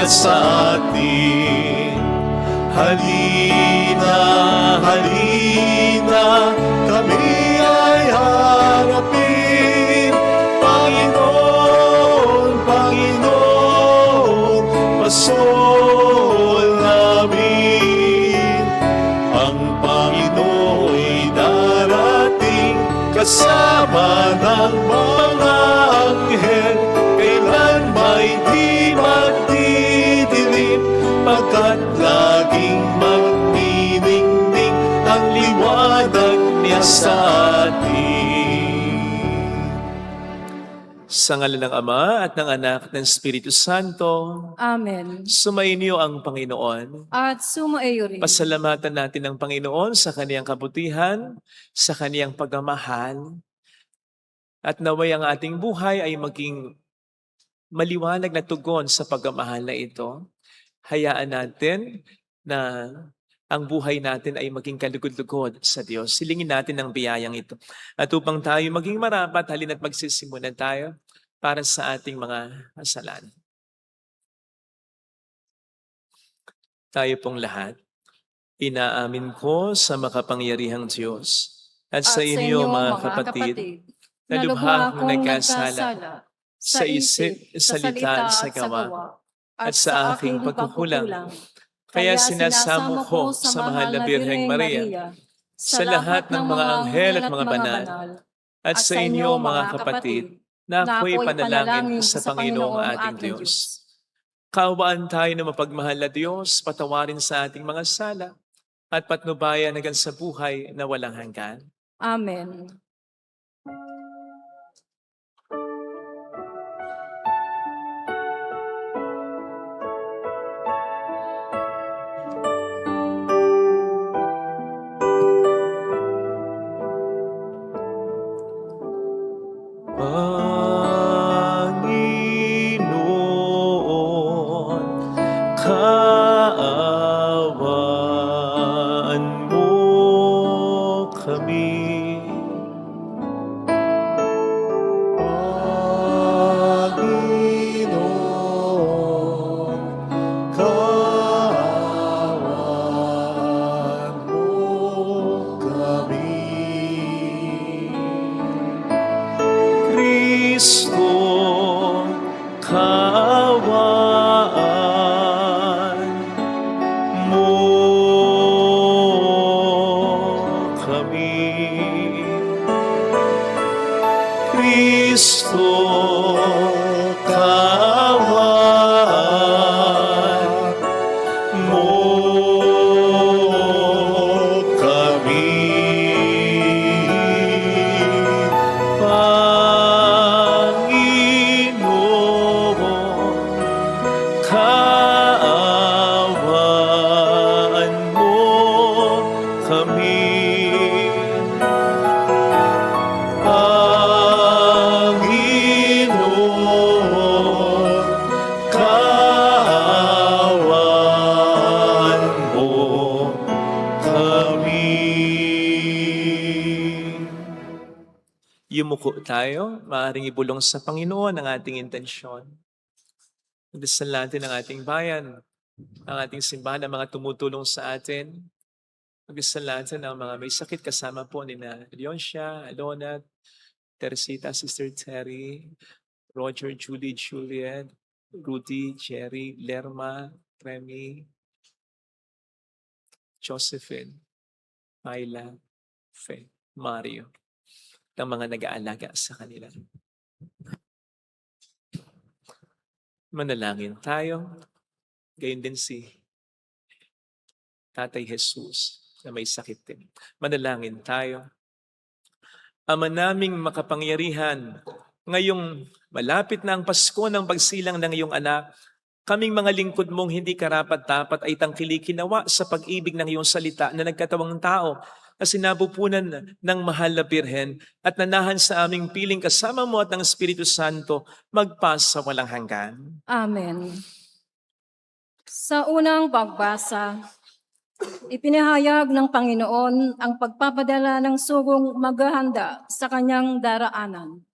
niya sa atin. Halina, halina, kami ay harapin. Panginoon, Panginoon, pasol namin. Ang Panginoo'y darating kasama ng mga anghel. Kailan may di magdidilim, pagkat laging magniningning ang liwanag niya sa atin. Sa ngalan ng Ama at ng Anak at ng Espiritu Santo. Amen. Sumainyo ang Panginoon. At sumaiyo rin. Pasalamatan natin ang Panginoon sa kaniyang kabutihan, sa kaniyang pagmamahal, at naway ang ating buhay ay maging maliwanag na tugon sa pagmamahal na ito. Hayaan natin na ang buhay natin ay maging kalugod-lugod sa Diyos. Silingin natin ang biyayang ito. At upang tayo maging marapat, halina't magsisimulan tayo para sa ating mga kasalanan. Tayo pong lahat, inaamin ko sa makapangyarihang Diyos at sa inyo mga kapatid, na lubha akong nagkasala sa isip, salita, sa gawa, at sa aking pagkukulang. Kaya sinasamo ko sa mahal na Birheng Maria, sa lahat ng mga anghel at mga banal, at sa inyo mga kapatid, na ako'y panalangin sa Panginoong ating Diyos. Kaawaan tayo na mapagmahal na Diyos, patawarin sa ating mga sala, at patnubayan hanggang sa buhay na walang hanggan. Amen. Panginoon, kaawaan mo kami. Panginoon, kaawaan mo kami. Kristo, kaawaan mo kami. Kristo, kaawaan mo kami. Kaawaan mo kami. Panginoon, kaawaan mo kami. Yumuko tayo, maaaring ibulong sa Panginoon ang ating intensyon. Dasal natin ang ating bayan, ang ating simbahan, ang mga tumutulong sa atin. Magdasal natin ang mga may sakit kasama po ni Leoncia, Alona, Teresita, Sister Terry, Roger, Julie, Juliet, Rudy, Jerry, Lerma, Remy, Josephine, Myla, Fe, Mario, ng mga nag-aalaga sa kanila. Manalangin tayo. Gayon din si Tatay Jesus na may sakit din. Manalangin tayo. Ama naming makapangyarihan, ngayong malapit na ang Pasko ng pagsilang ng iyong anak, kaming mga lingkod mong hindi karapat-dapat ay tangkilikin nawa sa pag-ibig ng iyong salita na nagkatawang tao na sinabupunan ng mahal na Birhen at nanahan sa aming piling kasama mo at ng Espiritu Santo magpasa walang hanggan. Amen. Sa unang pagbasa, ipinahayag ng Panginoon ang pagpapadala ng sugong maghahanda sa kanyang daraanan.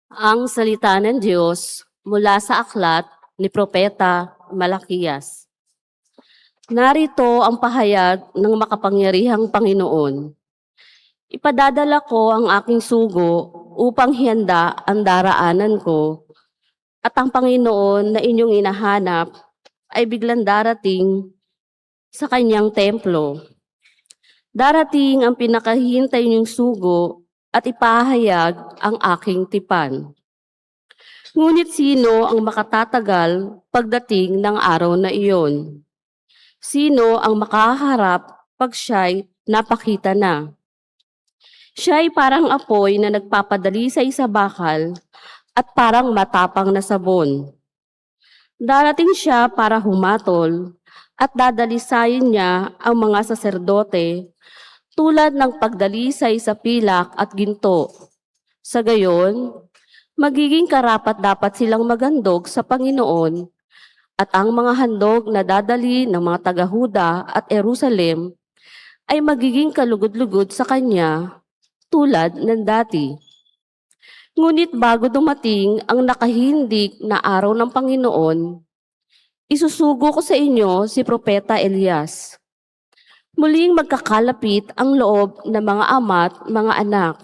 Ang salita ng Diyos mula sa aklat ni Propeta Malakias. Narito ang pahayag ng makapangyarihang Panginoon. Ipadadala ko ang aking sugo upang hiyanda ang daraanan ko, at ang Panginoon na inyong inahanap ay biglang darating sa kanyang templo. Darating ang pinakahintay niyong sugo at ipahayag ang aking tipan. Ngunit sino ang makatatagal pagdating ng araw na iyon? Sino ang makaharap pag siya'y napakita na? Siya'y parang apoy na nagpapadalisay sa bakal at parang matapang na sabon. Darating siya para humatol at dadalisayin niya ang mga saserdote tulad ng pagdalisay sa pilak at ginto. Sa gayon, magiging karapat-dapat silang maghandog sa Panginoon, at ang mga handog na dadali ng mga taga-Huda at Jerusalem ay magiging kalugod-lugod sa Kanya tulad ng dati. Ngunit bago dumating ang nakahindik na araw ng Panginoon, isusugo ko sa inyo si Propeta Elias. Muling magkakalapit ang loob ng mga ama't mga anak.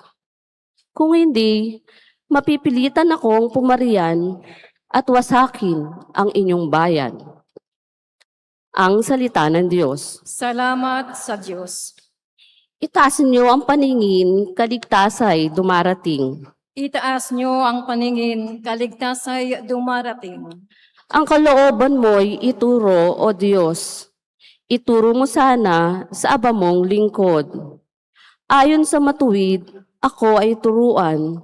Kung hindi, mapipilitan akong pumarian at wasakin ang inyong bayan. Ang salita ng Diyos. Salamat sa Diyos. Itaas niyo ang paningin, kaligtasay dumarating. Itaas niyo ang paningin, kaligtasay dumarating. Ang kalooban mo'y ituro, O Diyos. Ituro mo sana sa aba mong lingkod. Ayon sa matuwid, ako ay turuan.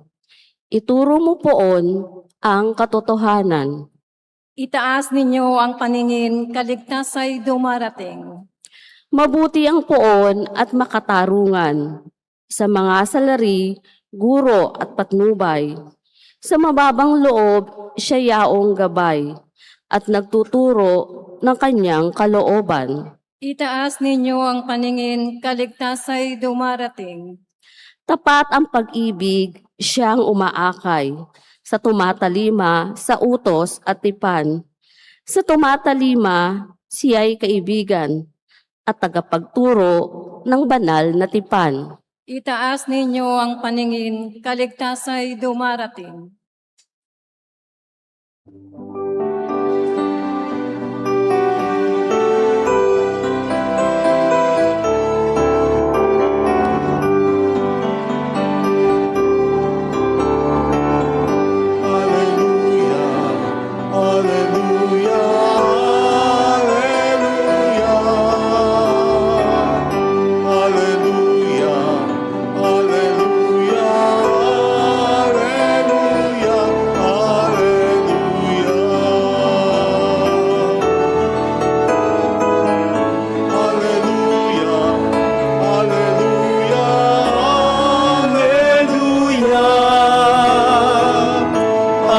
Ituro mo poon ang katotohanan. Itaas ninyo ang paningin, kaligtasay dumarating. Mabuti ang poon at makatarungan. Sa mga salari, guro at patnubay. Sa mababang loob, siya yaong gabay at nagtuturo ng kanyang kalooban. Itaas ninyo ang paningin, kaligtasay dumarating. Tapat ang pag-ibig, siyang umaakay. Sa tumatalima, sa utos at tipan. Sa tumatalima, siya'y kaibigan at tagapagturo ng banal na tipan. Itaas ninyo ang paningin, kaligtasay dumarating.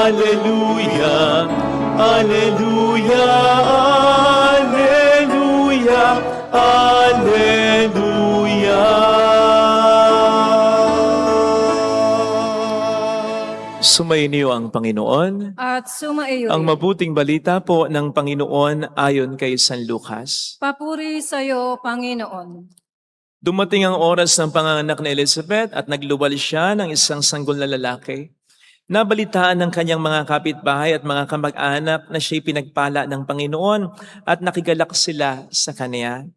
Alleluia, alleluia, alleluia, alleluia. Sumainyo ang Panginoon. At sumaiyo Ang rin. mabuting balita po ng Panginoon ayon kay San Lucas. Papuri sa iyo, Panginoon. Dumating ang oras ng panganganak ni Elizabeth at nagluwal siya ng isang sanggol na lalaki. Nabalitaan ng kanyang mga kapitbahay at mga kamag-anak na siya'y pinagpala ng Panginoon at nakigalak sila sa kanya.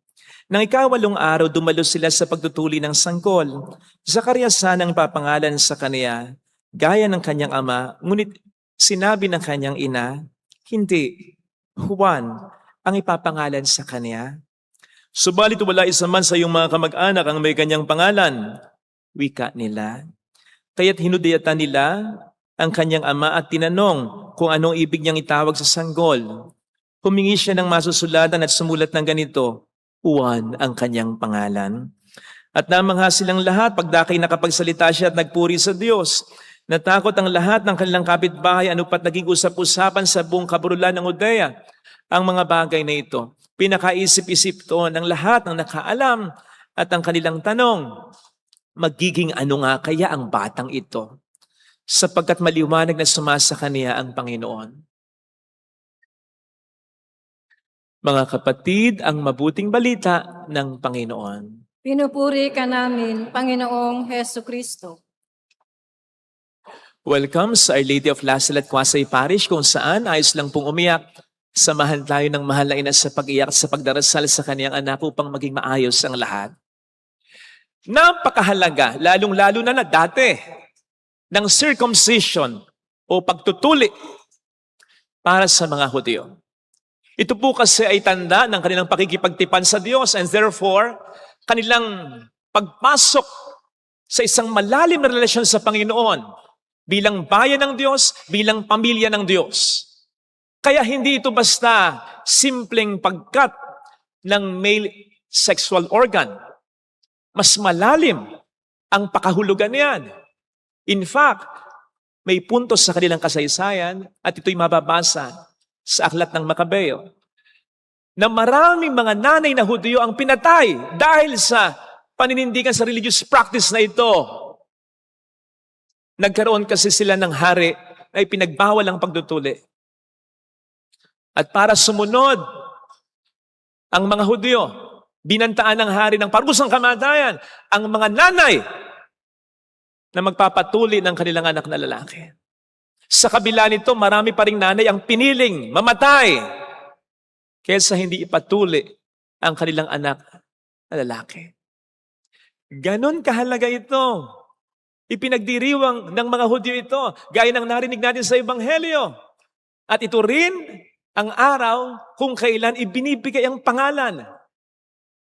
Nang ikawalong araw, dumalo sila sa pagtutuli ng sanggol. Zacarias ang papangalan sa kanya, gaya ng kanyang ama, ngunit sinabi ng kanyang ina, hindi, Juan ang ipapangalan sa kanya. Subalit wala isa man sa iyong mga kamag-anak ang may kanyang pangalan, wika nila. Kaya't hinudayatan nila ang kanyang ama at tinanong kung anong ibig niyang itawag sa sanggol. Humingi siya ng masusulatan at sumulat ng ganito, Juan ang kanyang pangalan. At namangha silang lahat pagdakay nakapagsalita siya at nagpuri sa Diyos. Natakot ang lahat ng kanilang kapitbahay, ano pat naging usap-usapan sa buong kaburulan ng Judea ang mga bagay na ito. Pinakaisip-isip to ng lahat ng nakaalam at ang kanilang tanong, magiging ano nga kaya ang batang ito? Sapagkat maliwanag na sumasa kaniya ang Panginoon. Mga kapatid, ang mabuting balita ng Panginoon. Pinupuri ka namin, Panginoong Heso Kristo. Welcome sa Our Lady of Lasalle at Quasay Parish kung saan ayos lang pong umiyak. Samahan tayo ng mahal na ina sa pag-iyak at sa pagdarasal sa kaniyang anak upang maging maayos ang lahat. Napakahalaga, lalong-lalo na dati, ng circumcision o pagtutuli para sa mga Hudyo. Ito po kasi ay tanda ng kanilang pakikipagtipan sa Diyos and therefore, kanilang pagpasok sa isang malalim na relasyon sa Panginoon bilang bayan ng Diyos, bilang pamilya ng Diyos. Kaya hindi ito basta simpleng pagkat ng male sexual organ. Mas malalim ang pakahulugan niyan. In fact, may puntos sa kanilang kasaysayan at ito'y mababasa sa aklat ng Makabeo, na maraming mga nanay na Hudyo ang pinatay dahil sa paninindigan sa religious practice na ito. Nagkaroon kasi sila ng hari na ipinagbawal ang pagtutuli. At para sumunod, ang mga Hudyo, binantaan ng hari ng parusang kamatayan, ang mga nanay na magpapatuli ng kanilang anak na lalaki. Sa kabila nito, marami pa ring nanay ang piniling mamatay kaysa hindi ipatuli ang kanilang anak na lalaki. Ganon kahalaga ito. Ipinagdiriwang ng mga Hudyo ito, gaya ng narinig natin sa Ebanghelyo. At ito rin ang araw kung kailan ibinibigay ang pangalan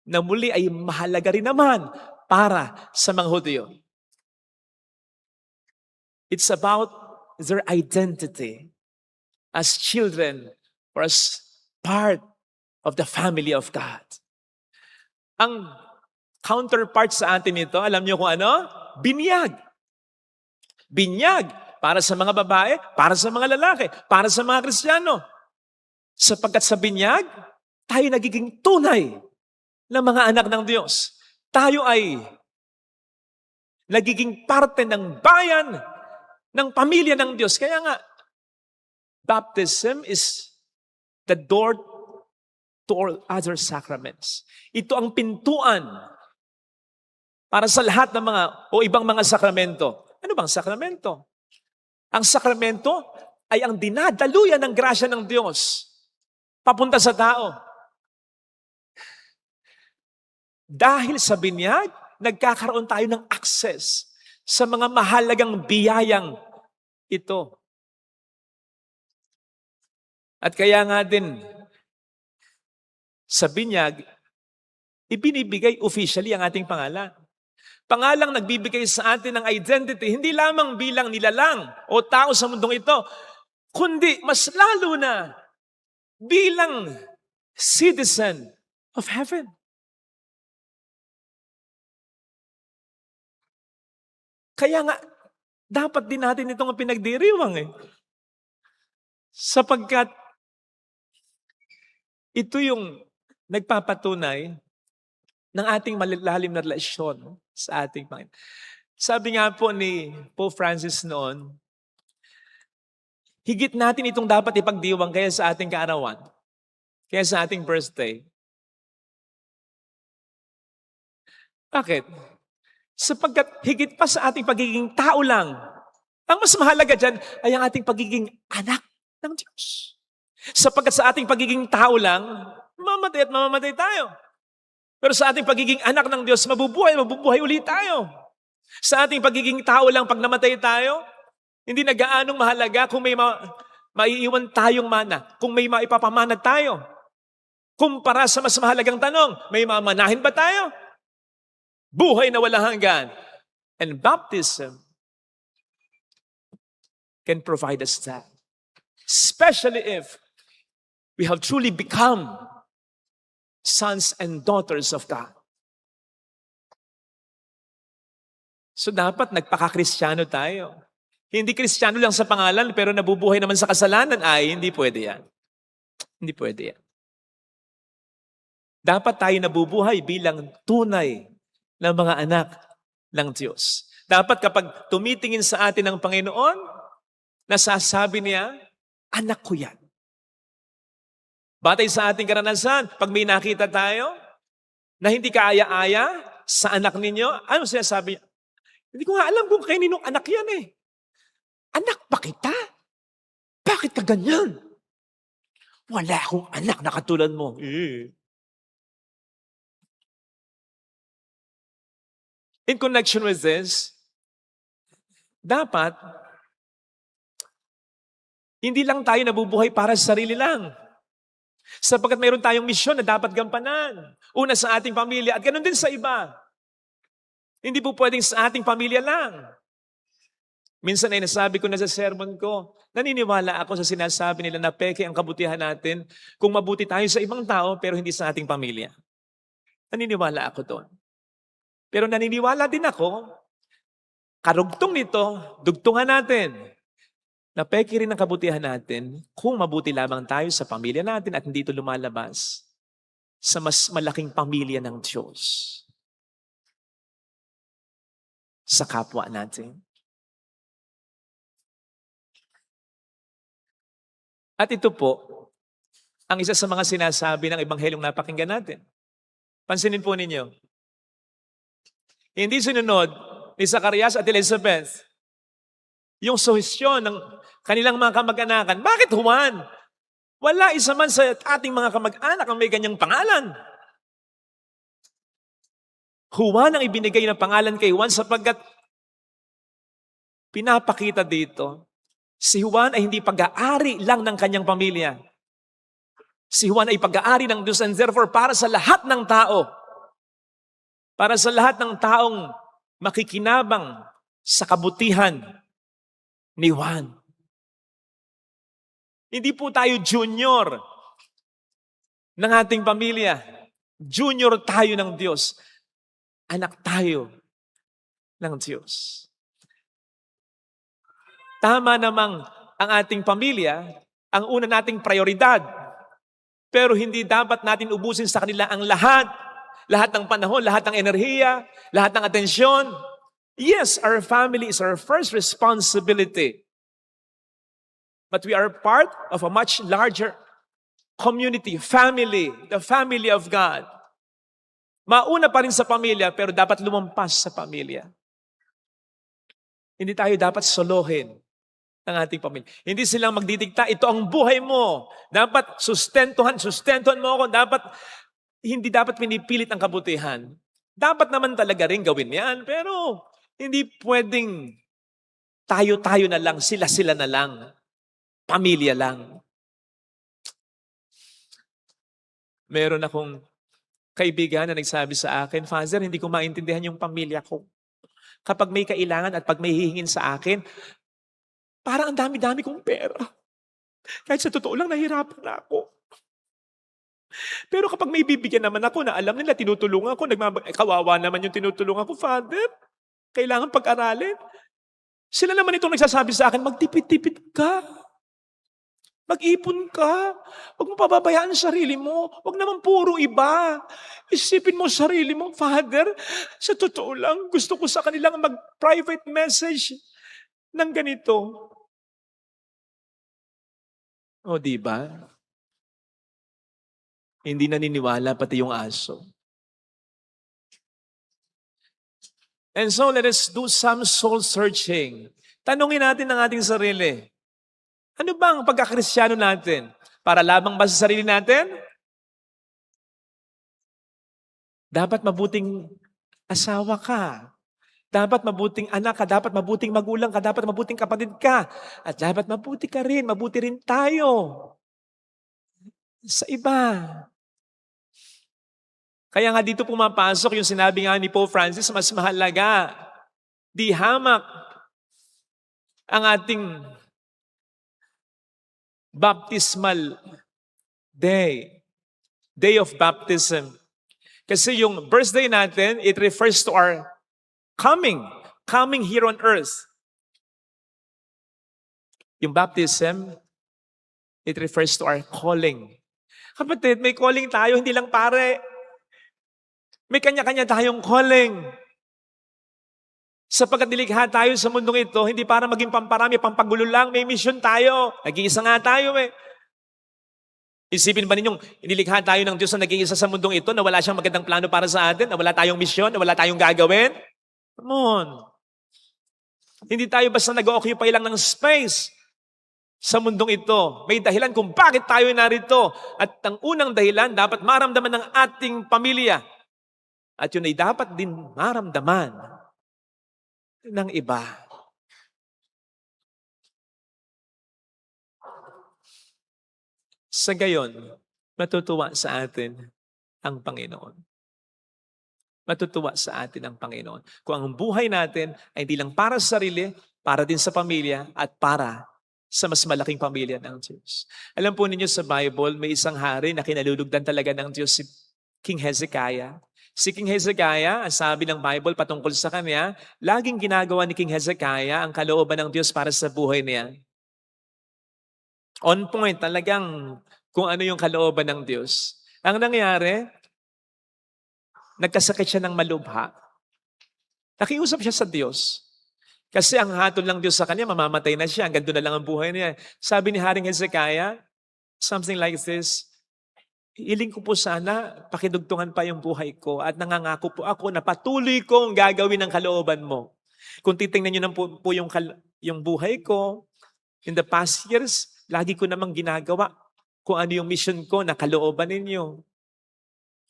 na muli ay mahalaga rin naman para sa mga Hudyo. It's about their identity as children or as part of the family of God. Ang counterpart sa atin ito, alam niyo kung ano? Binyag. Binyag para sa mga babae, para sa mga lalaki, para sa mga Kristiyano. Sapagkat sa binyag, tayo nagiging tunay na mga anak ng Diyos. Tayo ay nagiging parte ng bayan, ng pamilya ng Diyos. Kaya nga, baptism is the door to all other sacraments. Ito ang pintuan para sa lahat ng mga o ibang mga sakramento. Ano bang sakramento? Ang sakramento ay ang dinadaluyan ng grasya ng Diyos papunta sa tao. Dahil sa binyag, nagkakaroon tayo ng access sa mga mahalagang biyayang ito. At kaya nga din, sa binyag, ibinibigay officially ang ating pangalan. Pangalang nagbibigay sa atin ng identity, hindi lamang bilang nilalang o tao sa mundong ito, kundi mas lalo na bilang citizen of heaven. Kaya nga, dapat din natin itong pinagdiriwang Sapagkat ito yung nagpapatunay ng ating malalim na relasyon sa ating Panginoon. Sabi nga po ni Pope Francis noon, higit natin itong dapat ipagdiwang kaya sa ating kaarawan, kaya sa ating birthday. Bakit? Sapagkat higit pa sa ating pagiging tao lang, ang mas mahalaga dyan ay ang ating pagiging anak ng Diyos. Sapagkat sa ating pagiging tao lang, mamamatay at mamamatay tayo. Pero sa ating pagiging anak ng Diyos, mabubuhay ulit tayo. Sa ating pagiging tao lang, pag namatay tayo, hindi na gaanong mahalaga kung may maiiwan tayong mana, kung may maipapamana tayo. Kumpara sa mas mahalagang tanong, may mamanahin ba tayo? Buhay na walang hanggan. And baptism can provide us that. Especially if we have truly become sons and daughters of God. So dapat nagpaka-Kristiyano tayo. Hindi Kristiyano lang sa pangalan pero nabubuhay naman sa kasalanan, ay hindi pwede yan. Hindi pwede yan. Dapat tayo nabubuhay bilang tunay na mga anak ng Diyos. Dapat kapag tumitingin sa atin ang Panginoon, nasasabi niya, anak ko yan. Batay sa ating karanasan, pag may nakita tayo na hindi kaaya-aya sa anak ninyo, ano sinasabi niya? Hindi ko nga alam kung kaninong anak yan eh. Anak ba kita? Bakit ka ganyan? Wala akong anak na katulad mo. In connection with this, dapat hindi lang tayo nabubuhay para sa sarili lang. Sapagkat mayroon tayong misyon na dapat gampanan. Una sa ating pamilya at ganun din sa iba. Hindi po pwedeng sa ating pamilya lang. Minsan ay nasabi ko na sa sermon ko, naniniwala ako sa sinasabi nila na peke ang kabutihan natin kung mabuti tayo sa ibang tao pero hindi sa ating pamilya. Naniniwala ako doon. Pero naniniwala din ako, karugtong nito, dugtungan natin, na peke rin ang kabutihan natin kung mabuti lamang tayo sa pamilya natin at hindi ito lumalabas sa mas malaking pamilya ng Diyos. Sa kapwa natin. At ito po, ang isa sa mga sinasabi ng Ebanghelyong napakinggan natin. Pansinin po ninyo. Hindi sinunod ni Zacarias at Elizabeth yung suhestyon ng kanilang mga kamag-anakan. Bakit Juan? Wala isa man sa ating mga kamag-anak ang may ganyang pangalan. Juan ang ibinigay na pangalan kay Juan sapagkat pinapakita dito, si Juan ay hindi pag-aari lang ng kanyang pamilya. Si Juan ay pag-aari ng Diyos and therefore para sa lahat ng tao. Para sa lahat ng taong makikinabang sa kabutihan ni Juan. Hindi po tayo junior ng ating pamilya. Junior tayo ng Diyos. Anak tayo ng Diyos. Tama namang ang ating pamilya, ang una nating prioridad. Pero hindi dapat natin ubusin sa kanila ang lahat. Lahat ng panahon, lahat ng enerhiya, lahat ng atensyon. Yes, our family is our first responsibility. But we are part of a much larger community, family, the family of God. Mauna pa rin sa pamilya, pero dapat lumampas sa pamilya. Hindi tayo dapat solohin ng ating pamilya. Hindi silang magdidikta, ito ang buhay mo. Dapat sustentuhan mo ako. Hindi dapat pinipilit ang kabutihan. Dapat naman talaga rin gawin yan, pero hindi pwedeng tayo-tayo na lang, sila-sila na lang, pamilya lang. Meron akong kaibigan na nagsabi sa akin, Father, hindi ko maintindihan yung pamilya ko. Kapag may kailangan at pag may hihingin sa akin, parang ang dami-dami kong pera. Kahit sa totoo lang, nahihirapan na ako. Pero kapag may bibigyan naman ako na alam nila, tinutulungan ko, kawawa naman yung tinutulungan ko, Father, kailangan pag-aralin. Sila naman itong nagsasabi sa akin, magtipid-tipid ka. Mag-ipon ka. Huwag mo pababayaan ang sarili mo. Huwag naman puro iba. Isipin mo sarili mo, Father. Sa totoo lang, gusto ko sa kanilang mag-private message ng ganito. O, diba? Hindi naniniwala pati yung aso. And so, let us do some soul searching. Tanungin natin ang ating sarili. Ano ba ang pagkakristyano natin? Para lamang ba sa sarili natin? Dapat mabuting asawa ka. Dapat mabuting anak ka. Dapat mabuting magulang ka. Dapat mabuting kapatid ka. At dapat mabuti ka rin. Mabuti rin tayo. Sa iba. Kaya nga dito pumapasok yung sinabi nga ni Pope Francis, mas mahalaga, di hamak ang ating baptismal day, day of baptism. Kasi yung birthday natin, it refers to our coming here on earth. Yung baptism, it refers to our calling. Kapatid, may calling tayo, hindi lang pare. May kanya-kanya tayong calling. Sapagkat nilikha tayo sa mundong ito, hindi para maging pamparami, pampagulo lang, may mission tayo. Nag-iisa nga tayo eh. Isipin ba ninyong inilikha tayo ng Diyos na naging isa sa mundong ito na wala siyang magandang plano para sa atin, na wala tayong misyon, na wala tayong gagawin? Come on. Hindi tayo basta nag-occupy lang ng space sa mundong ito. May dahilan kung bakit tayo narito. At ang unang dahilan, dapat maramdaman ng ating pamilya. At yun ay dapat din maramdaman ng iba. Sa gayon, matutuwa sa atin ang Panginoon. Matutuwa sa atin ang Panginoon. Kung ang buhay natin ay hindi lang para sa sarili, para din sa pamilya, at para sa mas malaking pamilya ng Diyos. Alam po ninyo sa Bible, may isang hari na kinalulugdan talaga ng Diyos, si King Hezekiah. Si King Hezekiah, ang sabi ng Bible patungkol sa kanya, laging ginagawa ni King Hezekiah ang kalooban ng Diyos para sa buhay niya. On point, talagang kung ano yung kalooban ng Diyos. Ang nangyari, nagkasakit siya ng malubha. Nakiusap siya sa Diyos. Kasi ang hatol ng Diyos sa kanya, mamamatay na siya. Hanggang doon na lang ang buhay niya. Sabi ni Haring Hezekiah, something like this, hiling ko po sana, pakidugtungan pa yung buhay ko at nangangako po ako na patuloy kong gagawin ang kalooban mo. Kung titingnan nyo po yung buhay ko, in the past years, lagi ko namang ginagawa kung ano yung mission ko na kalooban ninyo.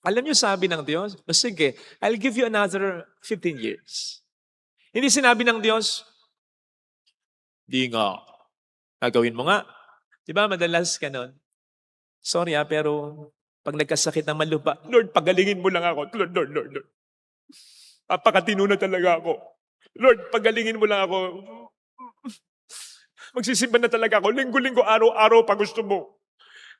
Alam niyo sabi ng Diyos, sige, I'll give you another 15 years. Hindi sinabi ng Diyos, di nga, gagawin mo nga. Diba madalas ganun? Sorry pero pag nagkasakit ng malupa, Lord, pagalingin mo lang ako. Lord. Apakatino na talaga ako. Lord, pagalingin mo lang ako. Magsisimba na talaga ako. Linggo-linggo, araw-araw pa gusto mo.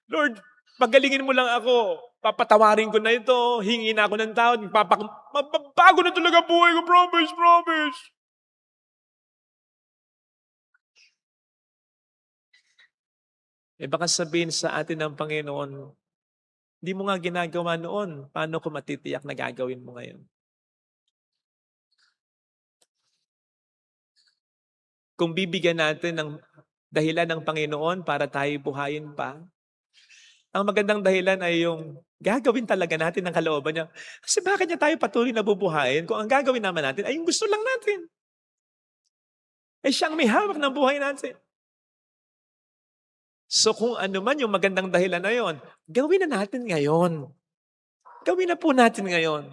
Lord, pagalingin mo lang ako. Papatawarin ko na ito. Hingi na ako ng tao. Mababago na talaga buhay ko. Promise. Baka sabihin sa atin ng Panginoon, hindi mo nga ginagawa noon. Paano ko matitiyak na gagawin mo ngayon? Kung bibigyan natin ng dahilan ng Panginoon para tayo buhayin pa, ang magandang dahilan ay yung gagawin talaga natin ng kalooban niya. Kasi bakit niya tayo patuloy na bubuhayin kung ang gagawin naman natin ay yung gusto lang natin? Siyang may hawak ng buhay natin. So kung ano man yung magandang dahilan na yon, gawin na natin ngayon. Gawin na po natin ngayon.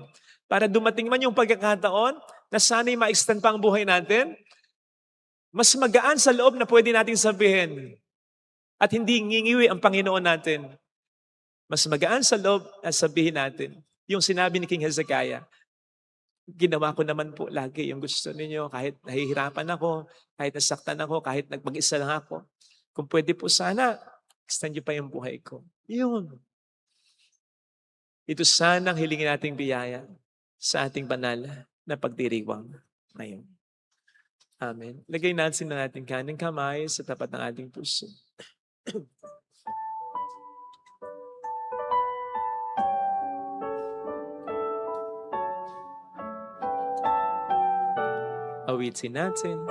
Para dumating man yung pagkakataon na sana'y ma-extend pa ang buhay natin, mas magaan sa loob na pwede natin sabihin at hindi ngingiwi ang Panginoon natin. Mas magaan sa loob na sabihin natin yung sinabi ni King Hezekiah, ginawa ko naman po lagi yung gusto ninyo kahit nahihirapan ako, kahit nasaktan ako, kahit nagpag-isa lang ako. Kung pwede po sana, extend nyo pa yung buhay ko. Yun. Ito sanang hilingin nating biyaya sa ating banal na pagdiriwang ngayon. Amen. Lagay natin ang ating kanang kamay sa tapat ng ating puso. Awitin natin.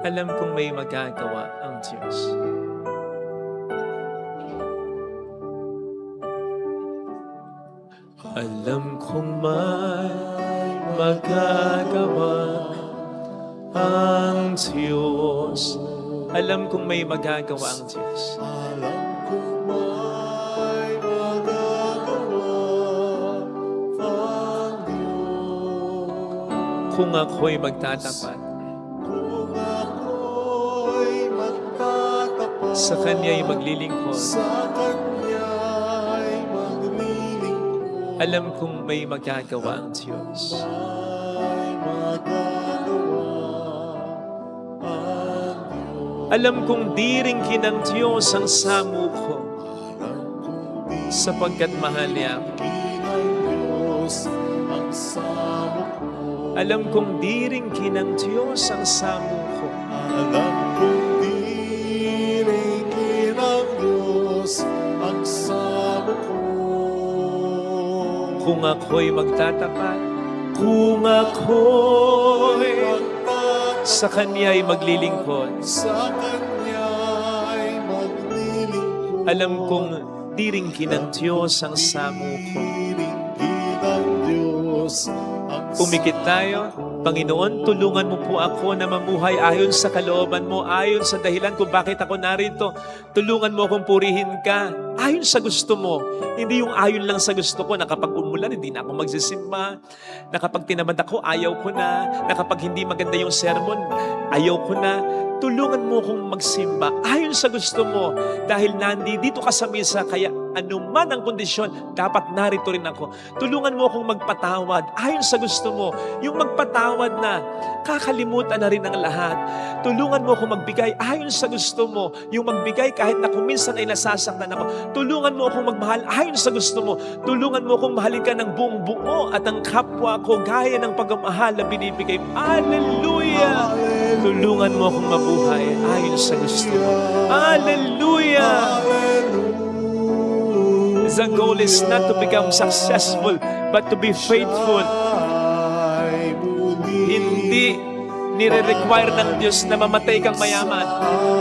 Alam kong may magagawa ang Diyos. Alam kong may magagawa ang Diyos. Alam kong may magagawa ang Diyos. Alam kong may magagawa ang Diyos. Kung ako'y magtatapat Kung ako'y magtatapat sa Kanya'y maglilingkod, sa Kanya'y maglilingkod, alam kong may magagawa ang Diyos. may magagawa ang Diyos. Alam kong diringkin ng Diyos ang samo ko Alam kong di sapagkat mahal niya ako. ng Diyos ang samo ko. Alam kong diringkin ng Diyos ang samo ko. Alam kong diringin ng Diyos ang samo ko. Kung ako'y magtatapat, kung ako'y sa Kanya'y maglilingkod, sa Kanya'y maglilingkod, Alam kong diringkin ng Diyos ang samo ko. Diringgin ng Diyos ang Pumikit tayo. Panginoon, tulungan mo po ako na mamuhay ayon sa kalooban mo, ayon sa dahilan kung bakit ako narito. Tulungan mo akong purihin ka, ayon sa gusto mo. Hindi yung ayon lang sa gusto ko, na kapag umulan, hindi na ako magsisimba. Na kapag tinamad ako, ayaw ko na. Na kapag hindi maganda yung sermon, ayaw ko na. Tulungan mo akong magsimba ayon sa gusto mo. Dahil nandito ka sa misa, kaya anuman ang kondisyon, dapat narito rin ako. Tulungan mo akong magpatawad ayon sa gusto mo. Yung magpatawad na kakalimutan na rin ang lahat. Tulungan mo akong magbigay ayon sa gusto mo. Yung magbigay kahit na kung minsan ay nasasaktan ako. Tulungan mo akong magmahal ayon sa gusto mo. Tulungan mo akong mahalin ka ng buong buo at ang kapwa ko gaya ng pagmamahal na binibigay. Hallelujah! Tulungan mo akong mabuhay ayon sa gusto mo. Hallelujah! The goal is not to become successful, but to be faithful. Hindi nire-require ng Diyos na mamatay kang mayaman.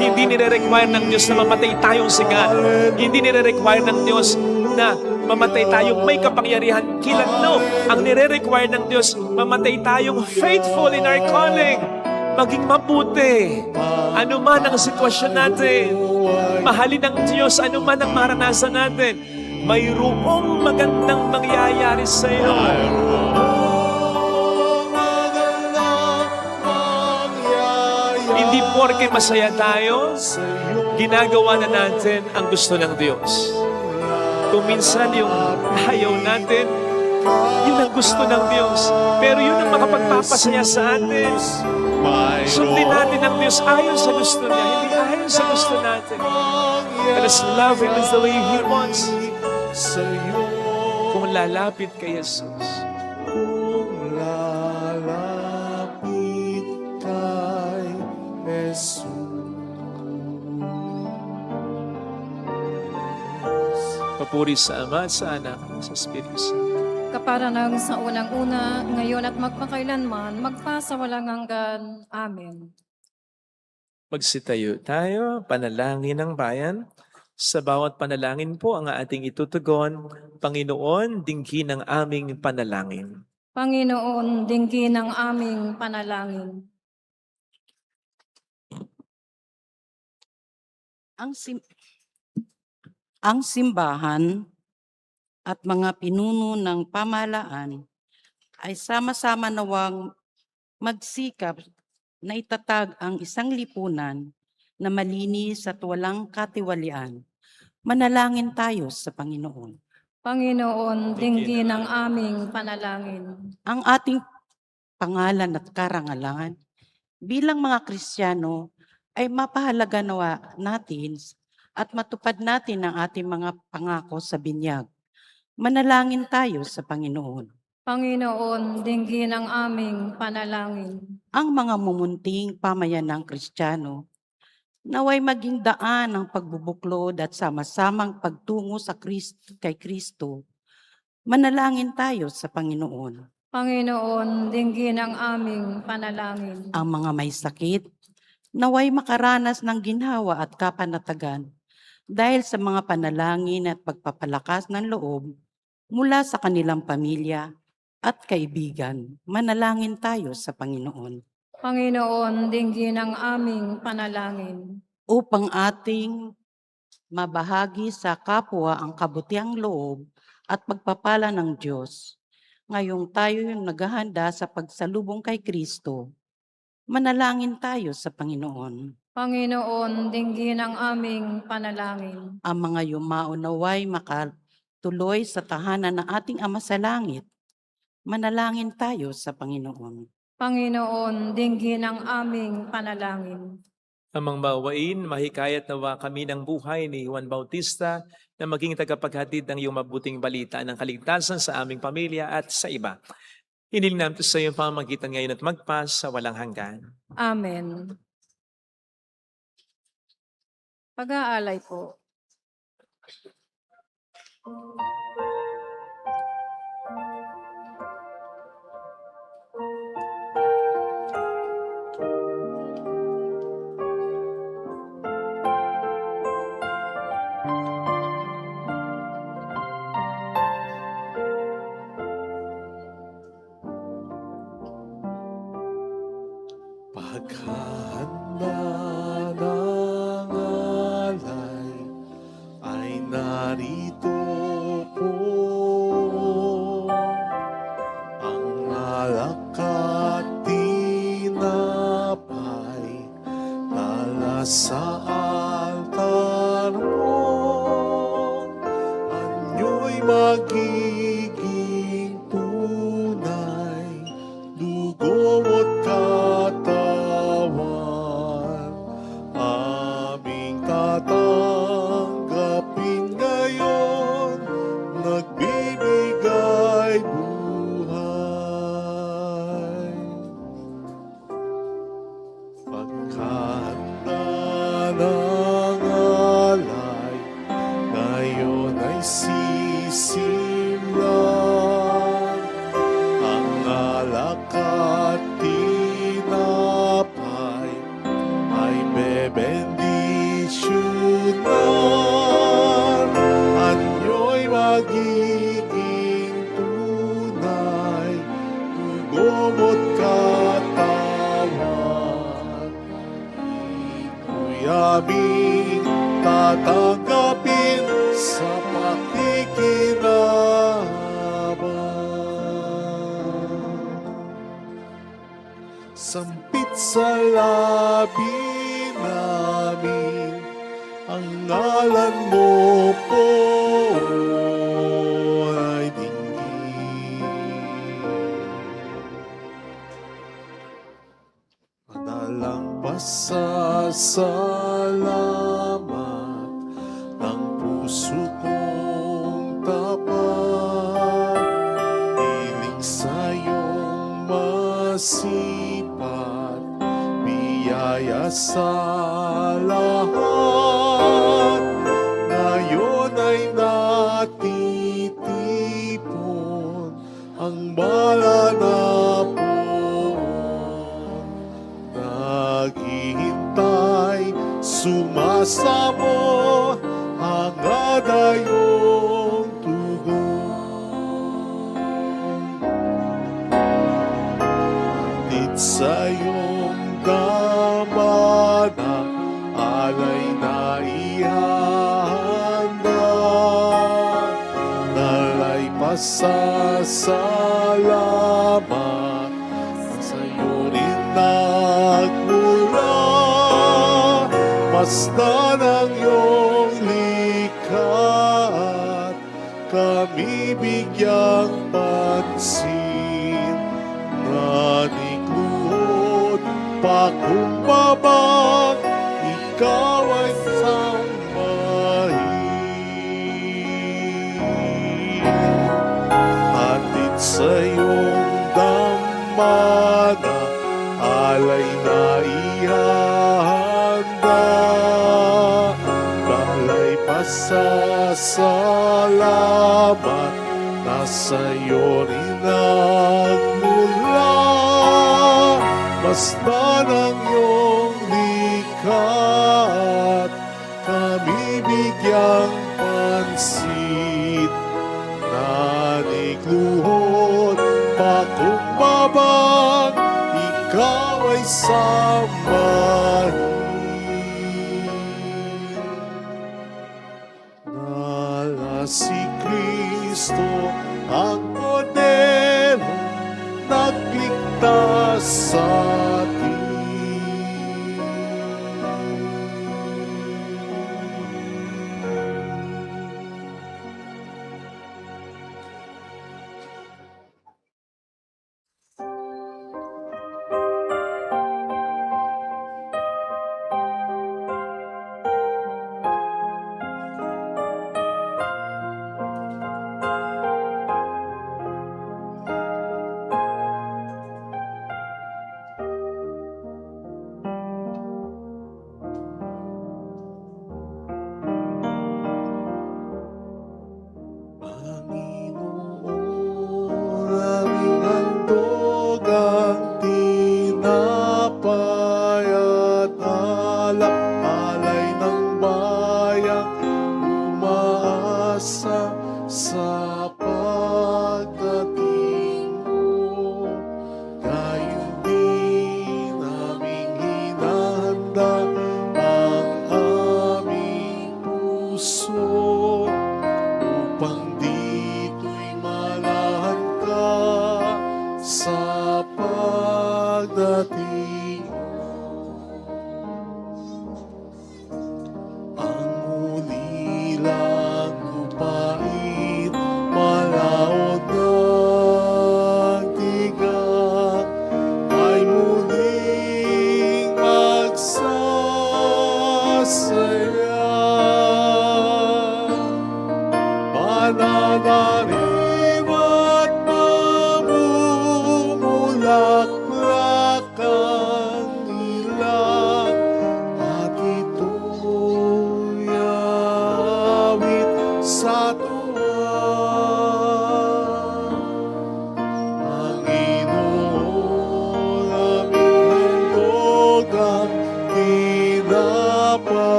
Hindi nire-require ng Diyos na mamatay tayong sigat. Hindi nire-require ng Diyos na mamatay tayong may kapangyarihan kilat. No, ang nire-require ng Diyos, mamatay tayong faithful in our calling. Maging mabuti. Ano man ang sitwasyon natin. Mahalin ang Diyos, ano man ang maranasan natin. Mayroong magandang mangyayari sa iyo. Hindi porke masaya tayo, ginagawa na natin ang gusto ng Diyos. Kung minsan yung ayaw natin, yun ang gusto ng Diyos. Pero yun ang makapagpapasaya sa atin. Sundin natin ang Diyos ayon sa gusto niya, hindi ayon sa gusto natin. Let us love Him as the way He wants. Kung lalapit kay Jesus, kung lalapit kay Jesus. papuri sa Ama, sa Anak, sa Espiritu Santo. Kapara ng sa unang-una, ngayon at magpakailanman, magpasawalang hanggan. Amen. Magsitayo tayo, panalangin ng bayan. Sa bawat panalangin po ang ating itutugon. Panginoon, dinggin ang aming panalangin. Panginoon, dinggin ang aming panalangin. Ang simbahan at mga pinuno ng pamahalaan ay sama-sama nawang magsikap na itatag ang isang lipunan na malinis at walang katiwalian. Manalangin tayo sa Panginoon. Panginoon, dinggin ang aming panalangin. Ang ating pangalan at karangalan bilang mga Kristiyano ay mapahalaga nawa natin at matupad natin ang ating mga pangako sa binyag. Manalangin tayo sa Panginoon. Panginoon, dinggin ang aming panalangin. Ang mga mumunting pamayanang Kristiyano naway maging daan ng pagbubuklod at sama-samang pagtungo sa kay Kristo. Manalangin tayo sa Panginoon. Panginoon, dinggin ang aming panalangin. Ang mga may sakit naway makaranas ng ginhawa at kapanatagan dahil sa mga panalangin at pagpapalakas ng loob mula sa kanilang pamilya at kaibigan. Manalangin tayo sa Panginoon. Panginoon, dinggin ang aming panalangin. Upang ating mabahagi sa kapwa ang kabutiang loob at pagpapala ng Diyos. Ngayong tayo yung naghahanda sa pagsalubong kay Kristo, manalangin tayo sa Panginoon. Panginoon, dinggin ang aming panalangin. Ang mga yumao naway makatuloy sa tahanan ng ating Ama sa Langit, manalangin tayo sa Panginoon. Panginoon, dinggin ang aming panalangin. Amang bawain, mahikayat nawa kami ng buhay ni Juan Bautista na maging tagapaghatid ng iyong mabuting balita ng kaligtasan sa aming pamilya at sa iba. Hiniling namin sa iyong pamamagitan ngayon at magpas sa walang hanggan. Amen. Pag-aalay po. paghahanda ng alay ay narito po. Ang alak at tinapay dala sa altar mo. Anyo'y magiging tunay, dugo mo't katawan. Aming tatanggapin ngayon, nagbibigay buhay. Pagkahanda ng alay, ngayon ay sisimlan. Ang alak at tinapay ay bebendisyonan. Anyo'y magiging tunay, dugo mo't katawan. Ito'y aming tatanggapin sa pakikinabang. Sampit sa labi namin ang ngalan mo po ay dinggin. Madalang pasasalamat ng puso kong tapat, hiling sa'yong masipat, biyaya sa lahat. Ngayon ay natitipon ang bala na poon. Naghihintay, sumasamo, hangad ay iyong tugon. Hatid sa iyong damana, alay na ihanda. Nalay pasasalamat, sa'yo rin nagmula. Masdan ang iyong likha at kami bigyang pansin. Nanikluhod, pakumbabang, ikaw ay sambahin. Hatid sa iyong damana, alay na ihanda. Balay pasasalamat, nasa iyo rin nagmula. Masdan ang iyong likha at kami bigyang pansin. Nanikluhod, pakumbabang, ikaw ay sambahin. Nala si Kristo ang Kordero, nagligtas sa atin.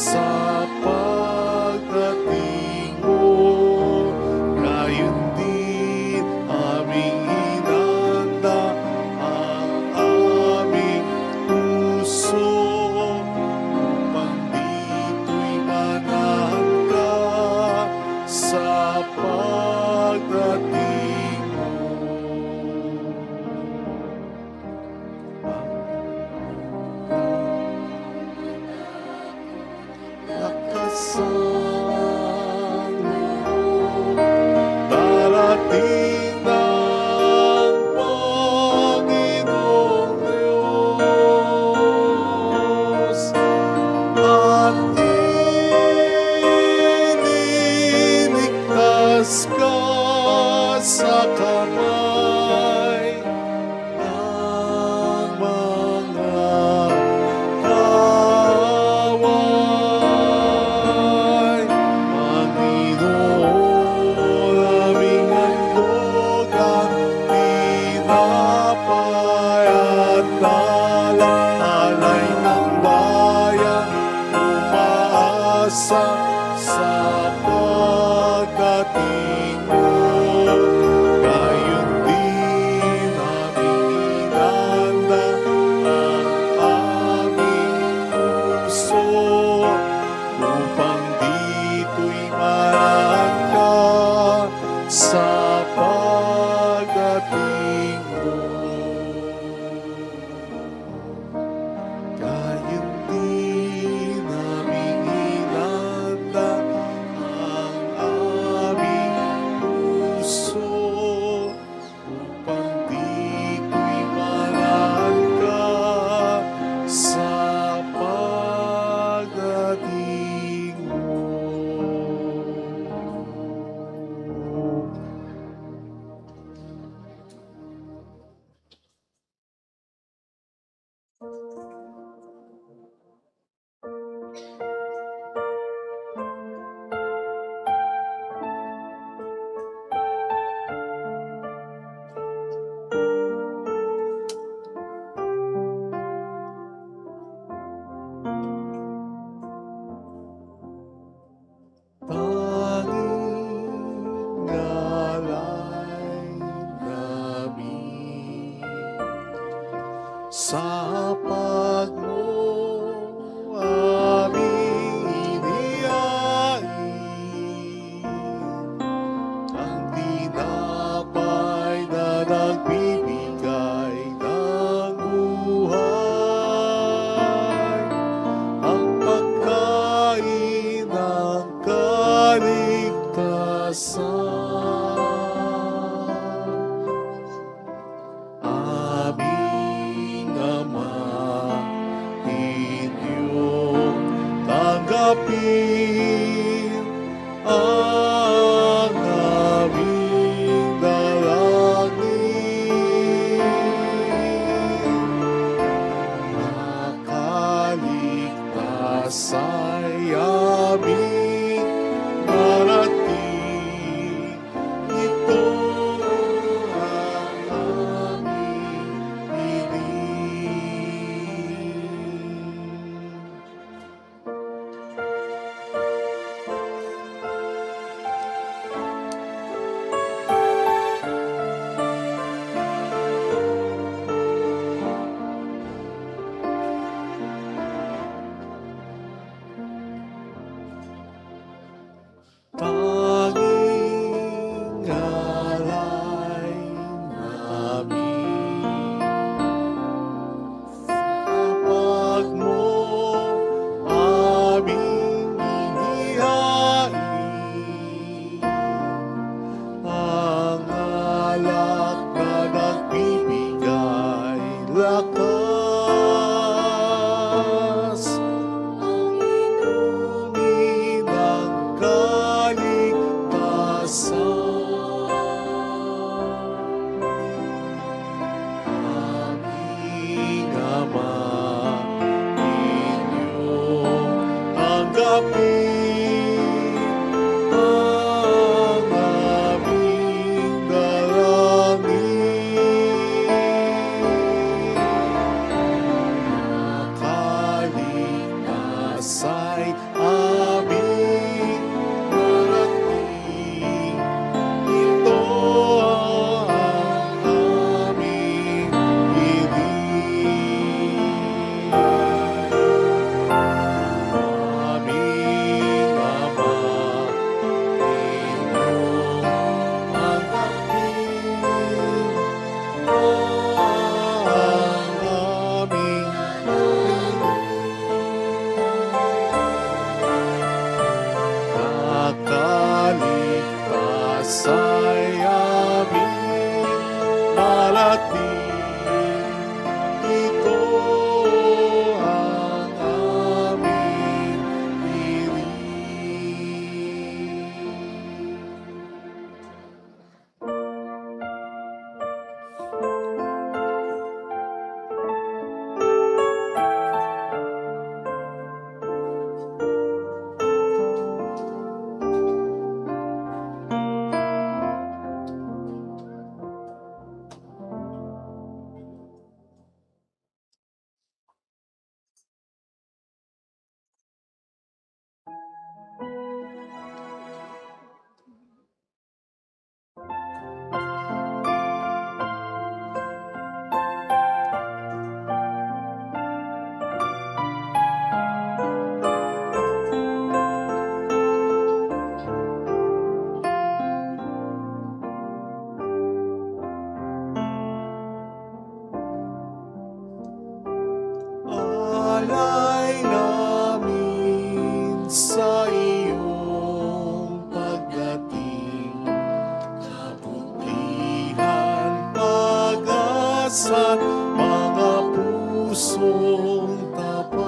sa pagdating mo. Gayon din aming inanda ang aming puso upang dito'y manahan ka sa pagdating mo. Lakasan mo, darating ng Panginoong Diyos at ililigtas ka sa kamay ng mga kaaway. Panginoon, aming handog ang tinapay at alay ng bayan, umaasa sa pagdating mo. Gayon din aming inanda ang aming puso upang dito'y manahan ka sa pagdating mo. Gayon din aming inanda ang aming puso upang dito'y manahan ka sa pagdating mo. Tanging alay namin sa hapag mo aming inihain ang tinapay na nagbibigay ng buhay, ang pagkain ng kaligtasan. Aming Ama, inyong tanggapin ang aming dalangin. Makaligtas ay aming marating, ito ang aming hiling. Tanging alay namin sa hapag mo aming inihain ang alak na nagbibigay lakas, ang inumin ng kaligtasan. Aming Ama, inyong tanggapin ang aming dalangin. Makaligtas ay sa iyong pagdating. Kabutihan, pag-asa, mga pusong tapat.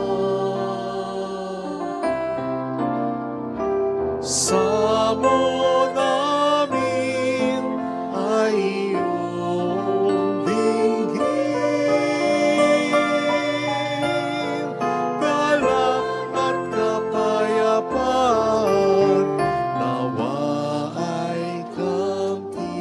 Samo namin ay iyong dinggin. Galak at kapayapaan, nawa ay kamtin.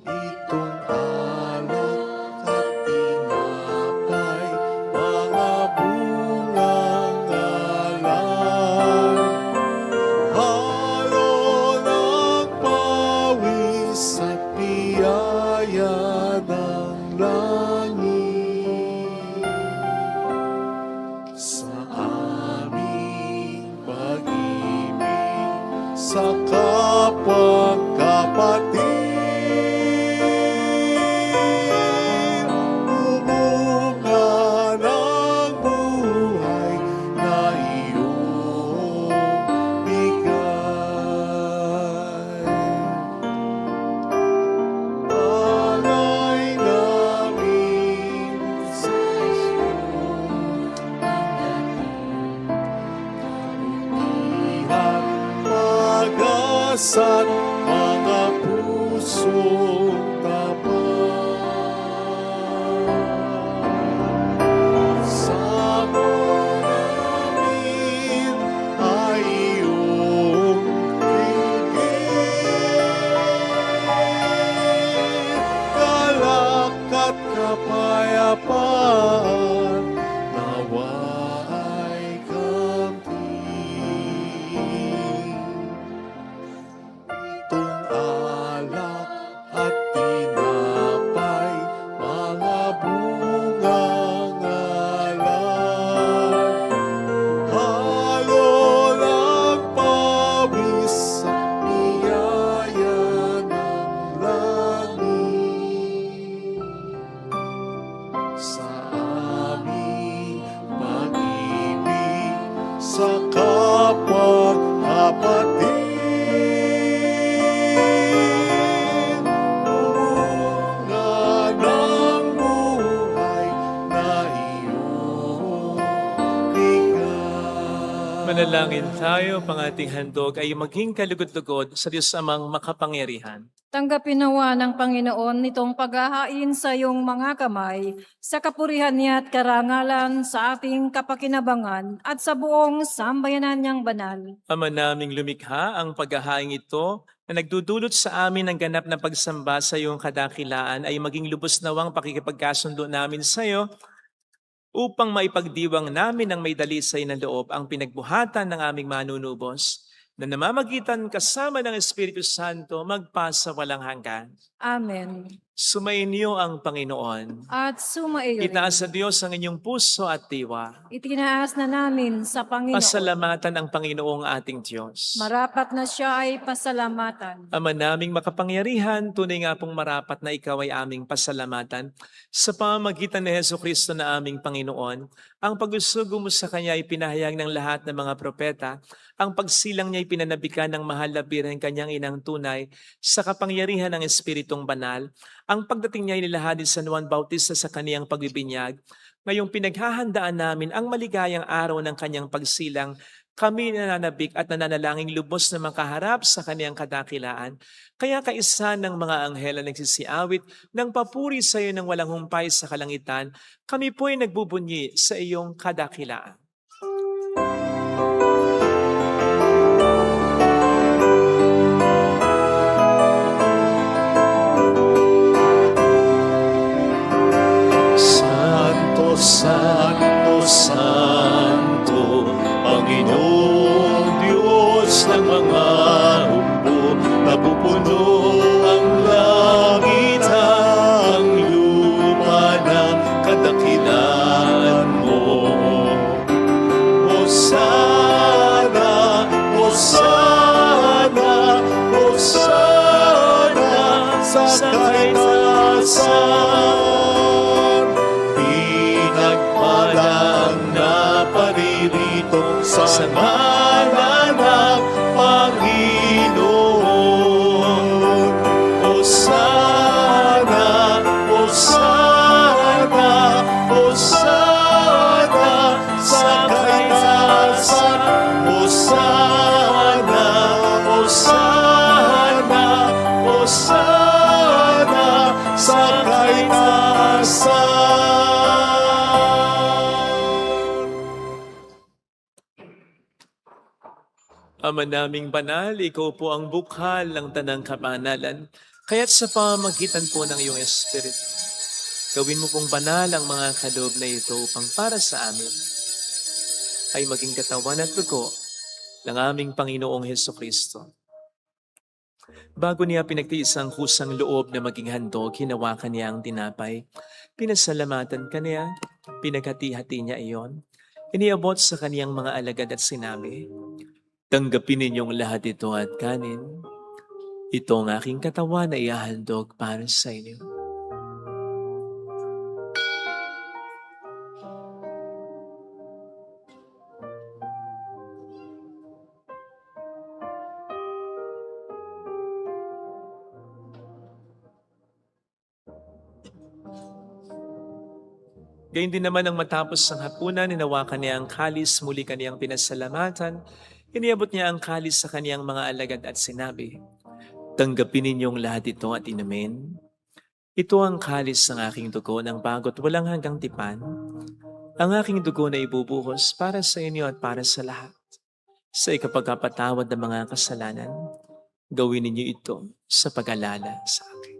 Itong alak at tinapay, mga bungang alay. Halo ng pawis at biyaya ng langit. Sa aming pag-ibig sa kapwang kapatid, bumunga ng buhay na iyong bigay. Alay namin sa iyong kabutihan, pag-asa't mga pusong tapat. Samo namin ay iyong dinggin. Galak at kapayapaan, nawa ay kamtin. Itong alak at tinapay, mga bungang alay. Halo ng pawis at biyaya ng langit. Sa aming pag-ibig sa kapwang kapatid, bumunga ng buhay na iyong bigay. Manalangin tayo, pang ating handog ay maging kalugod-lugod sa Diyos Amang makapangyarihan. Tanggapin nawa ng Panginoon nitong paghahain sa iyong mga kamay, sa kapurihan niya at karangalan sa ating kapakinabangan at sa buong sambayanan niyang banal. Ama naming lumikha, ang paghahaing ito na nagdudulot sa amin ng ganap na pagsamba sa iyong kadakilaan ay maging lubos nawang pakikipagkasundo namin sa iyo upang maipagdiwang namin ng may dalisay na loob ang pinagbuhatan ng aming manunubos na namamagitan kasama ng Espiritu Santo magpasa walang hanggan. Amen. Sumainyo ang Panginoon. At sumaiyo rin. Itaas sa Diyos ang inyong puso at diwa. Itinaas na namin sa Panginoon. Pasalamatan ang Panginoong ating Diyos. Marapat na siya ay pasalamatan. Ama naming makapangyarihan, tunay nga pong marapat na ikaw ay aming pasalamatan. Sa pamamagitan ni Jesucristo na aming Panginoon, ang pagsusugo mo sa Kanya ay pinahayag ng lahat ng mga propeta. Ang pagsilang niya ay pinanabikan ng mahal na birhen kanyang inang tunay sa kapangyarihan ng Espiritong Banal. Ang pagdating niya ay nilahadin sa Juan Bautista sa kaniyang pagbibinyag. Ngayong pinaghahandaan namin ang maligayang araw ng kanyang pagsilang, kami nananabik at nananalangin lubos na makaharap sa kaniyang kadakilaan. Kaya kaisa ng mga anghel na nagsisiawit ng papuri sa iyo ng walang humpay sa kalangitan, kami po'y nagbubunyi sa iyong kadakilaan. Santo, Santo, Santo, Panginoon Diyos ng mga hukbo, napupuno ang langit at ang lupa ng kadakilaan mo. Hosana, Hosana, Hosana sa kaitaasan. Pinagpalang na Ama naming banal, ikaw po ang bukhal ng tanang kabanalan, kaya't sa pamamagitan po ng iyong Espiritu, gawin mo pong banal ang mga kaloob na ito upang para sa amin ay maging katawan at dugo ng aming Panginoong Hesukristo. Bago niya pinagtiis ang kusang loob na maging handog, hinawakan niya ang tinapay. Pinasalamatan ka niya, pinaghati-hati niya iyon. Iniabot sa kaniyang mga alagad at sinabi, tanggapin ninyong lahat ito at kanin. Ito ang aking katawan na ihahandog para sa inyo. Gayun din naman ang matapos ang hapunan, ninawakan niya ang kalis, muli kaniyang pinasalamatan. Iniabot niya ang kalis sa kaniyang mga alagad at sinabi, tanggapin ninyong lahat ito at inumin. Ito ang kalis ng aking dugo ng bago't walang hanggang tipan. Ang aking dugo na ibubuhos para sa inyo at para sa lahat. Sa ikapagkapatawad ng mga kasalanan, gawin ninyo ito sa pag-alala sa akin.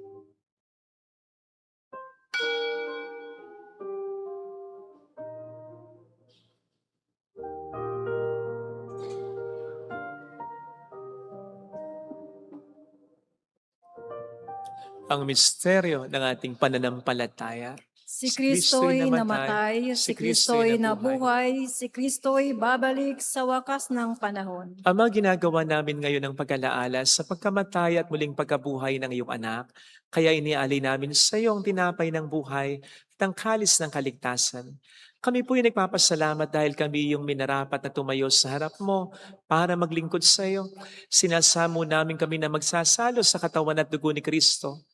Ang misteryo ng ating pananampalataya. Si Kristo'y namatay, si Kristo'y nabuhay, si Kristo'y babalik sa wakas ng panahon. Ama, ginagawa namin ngayon ang pag-alaala sa pagkamatay at muling pagkabuhay ng iyong anak. Kaya inialay namin sa iyo ang tinapay ng buhay at ang kalis ng kaligtasan. Kami po'y nagpapasalamat dahil kami yung minarapat na tumayo sa harap mo para maglingkod sa iyo. Sinasamo namin kami na magsasalo sa katawan at dugo ni Kristo.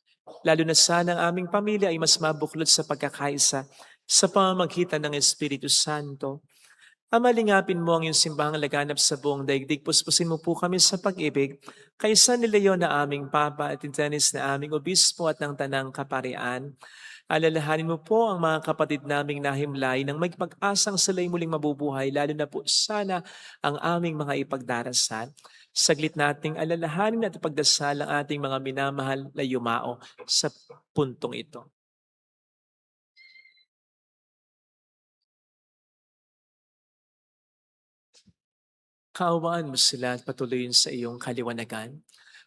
Lalo na sana ang aming pamilya ay mas mabuklod sa pagkakaisa sa pamamagitan ng Espiritu Santo. Ama, lingapin mo ang iyong simbahang laganap sa buong daigdig. Puspusin mo po kami sa pag-ibig. Kaysa ni Leon na aming Papa at Dennis na aming Obispo at ng Tanang Kaparian. Alalahanin mo po ang mga kapatid naming nahimlay nang may pag-asang sila'y muling mabubuhay, lalo na po sana ang aming mga ipagdarasal. Saglit nating alalahanin at ipagdasal ang ating mga minamahal na yumao sa puntong ito. Kaawaan mo sila at patuloyin sa iyong kaliwanagan.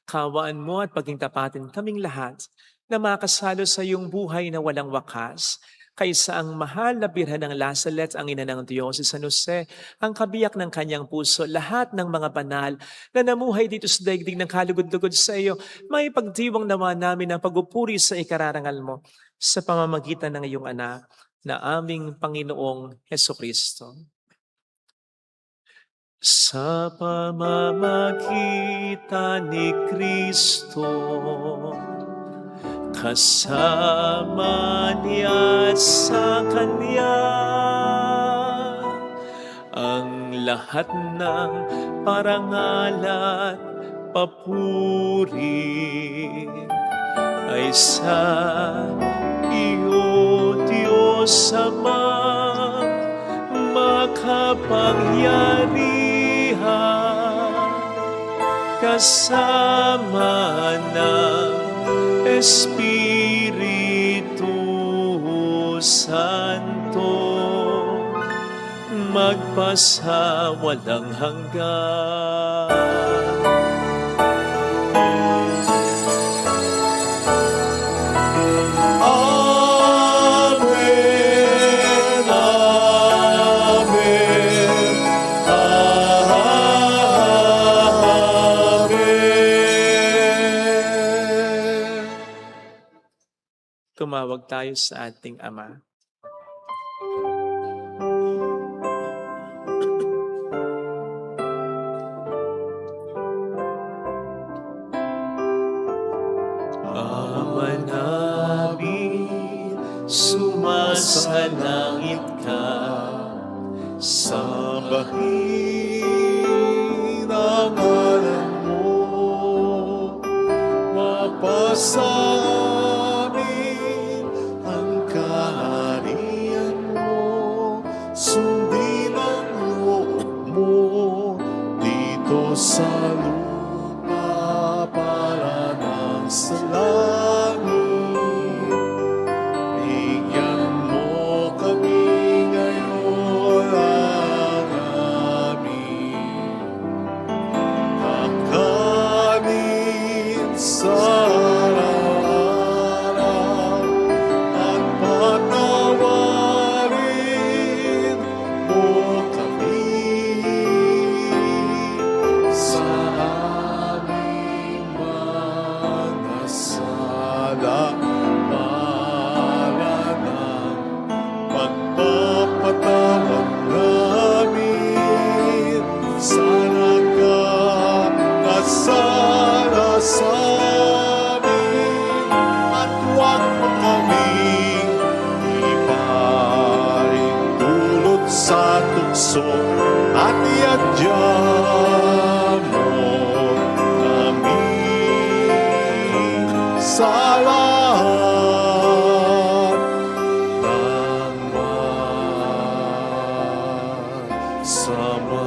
Kaawaan mo at paging tapatin kaming lahat na makasalo sa iyong buhay na walang wakas, kaysa ang mahal na birhen ng Lazaret, ang ina ng Diyos, si San Jose, ang kabiyak ng kanyang puso, lahat ng mga banal na namuhay dito sa daigdig ng kalugod-lugod sa iyo, may pagdiwang nawa namin ang pagupuri sa ikararangal mo sa pamamagitan ng iyong anak na aming Panginoong Hesukristo. Sa pamamagitan ni Kristo, kasama niya at sa Kanya, ang lahat ng parangal at papuri ay sa iyo, Diyos Ama, makapangyarihan, kasama ng Espiritu Santo, magpasa walang hanggan. Amen, amen, amen. Tumawag tayo sa ating Ama. Ama namin, sumasalangit ka, Sambahin ang ngalan mo, mapasa amin ang kaharian mo, sundin ang loob mo dito sa lupa para ng sa langit. Bigyan mo kami ngayon ang aming kakanin sa araw-araw at patawarin mo kami sa aming mga sala para ng pagpapatawad namin sa nagkakasala sa amin at huwag mo kaming ipaintulot sa tukso at iadya mo kami sa lahat ng masama.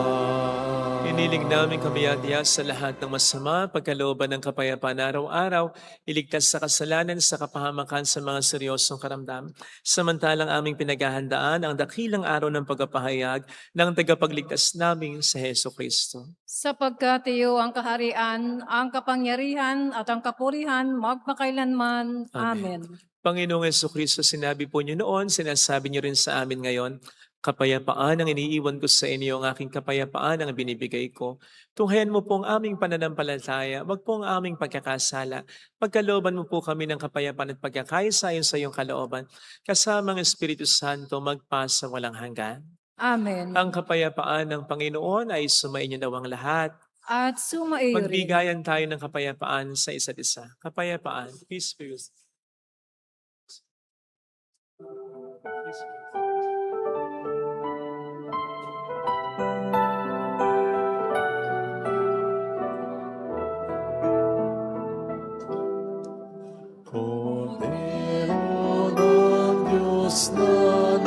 Iniling namin kamayatiya sa lahat ng masama, pagkalooban ng kapayapaan araw-araw, iligtas sa kasalanan sa kapahamakan sa mga seryosong karamdaman. Samantalang aming pinaghahandaan ang dakilang araw ng pagpapahayag ng tagapagligtas namin sa Heso Kristo. Sapagkat iyo ang kaharian, ang kapangyarihan at ang kapurihan magpakailanman. Amen. Panginoong Heso Kristo, sinabi po niyo noon, sinasabi niyo rin sa amin ngayon, kapayapaan ang iniiwan ko sa inyo, ang aking kapayapaan ang binibigay ko. Tunghayan mo po ang aming pananampalataya, wag po ang aming pagkakasala. Pagkalooban mo po kami ng kapayapaan at pagkakaisa sa iyong kalooban. Kasamang Espiritu Santo, magpasa walang hanggan. Amen. Ang kapayapaan ng Panginoon ay sumainyo daw ang lahat. At sumaiyo rin. Magbigayan tayo ng kapayapaan sa isa't isa. Kapayapaan. Peace be with you. Kordero ng Diyos na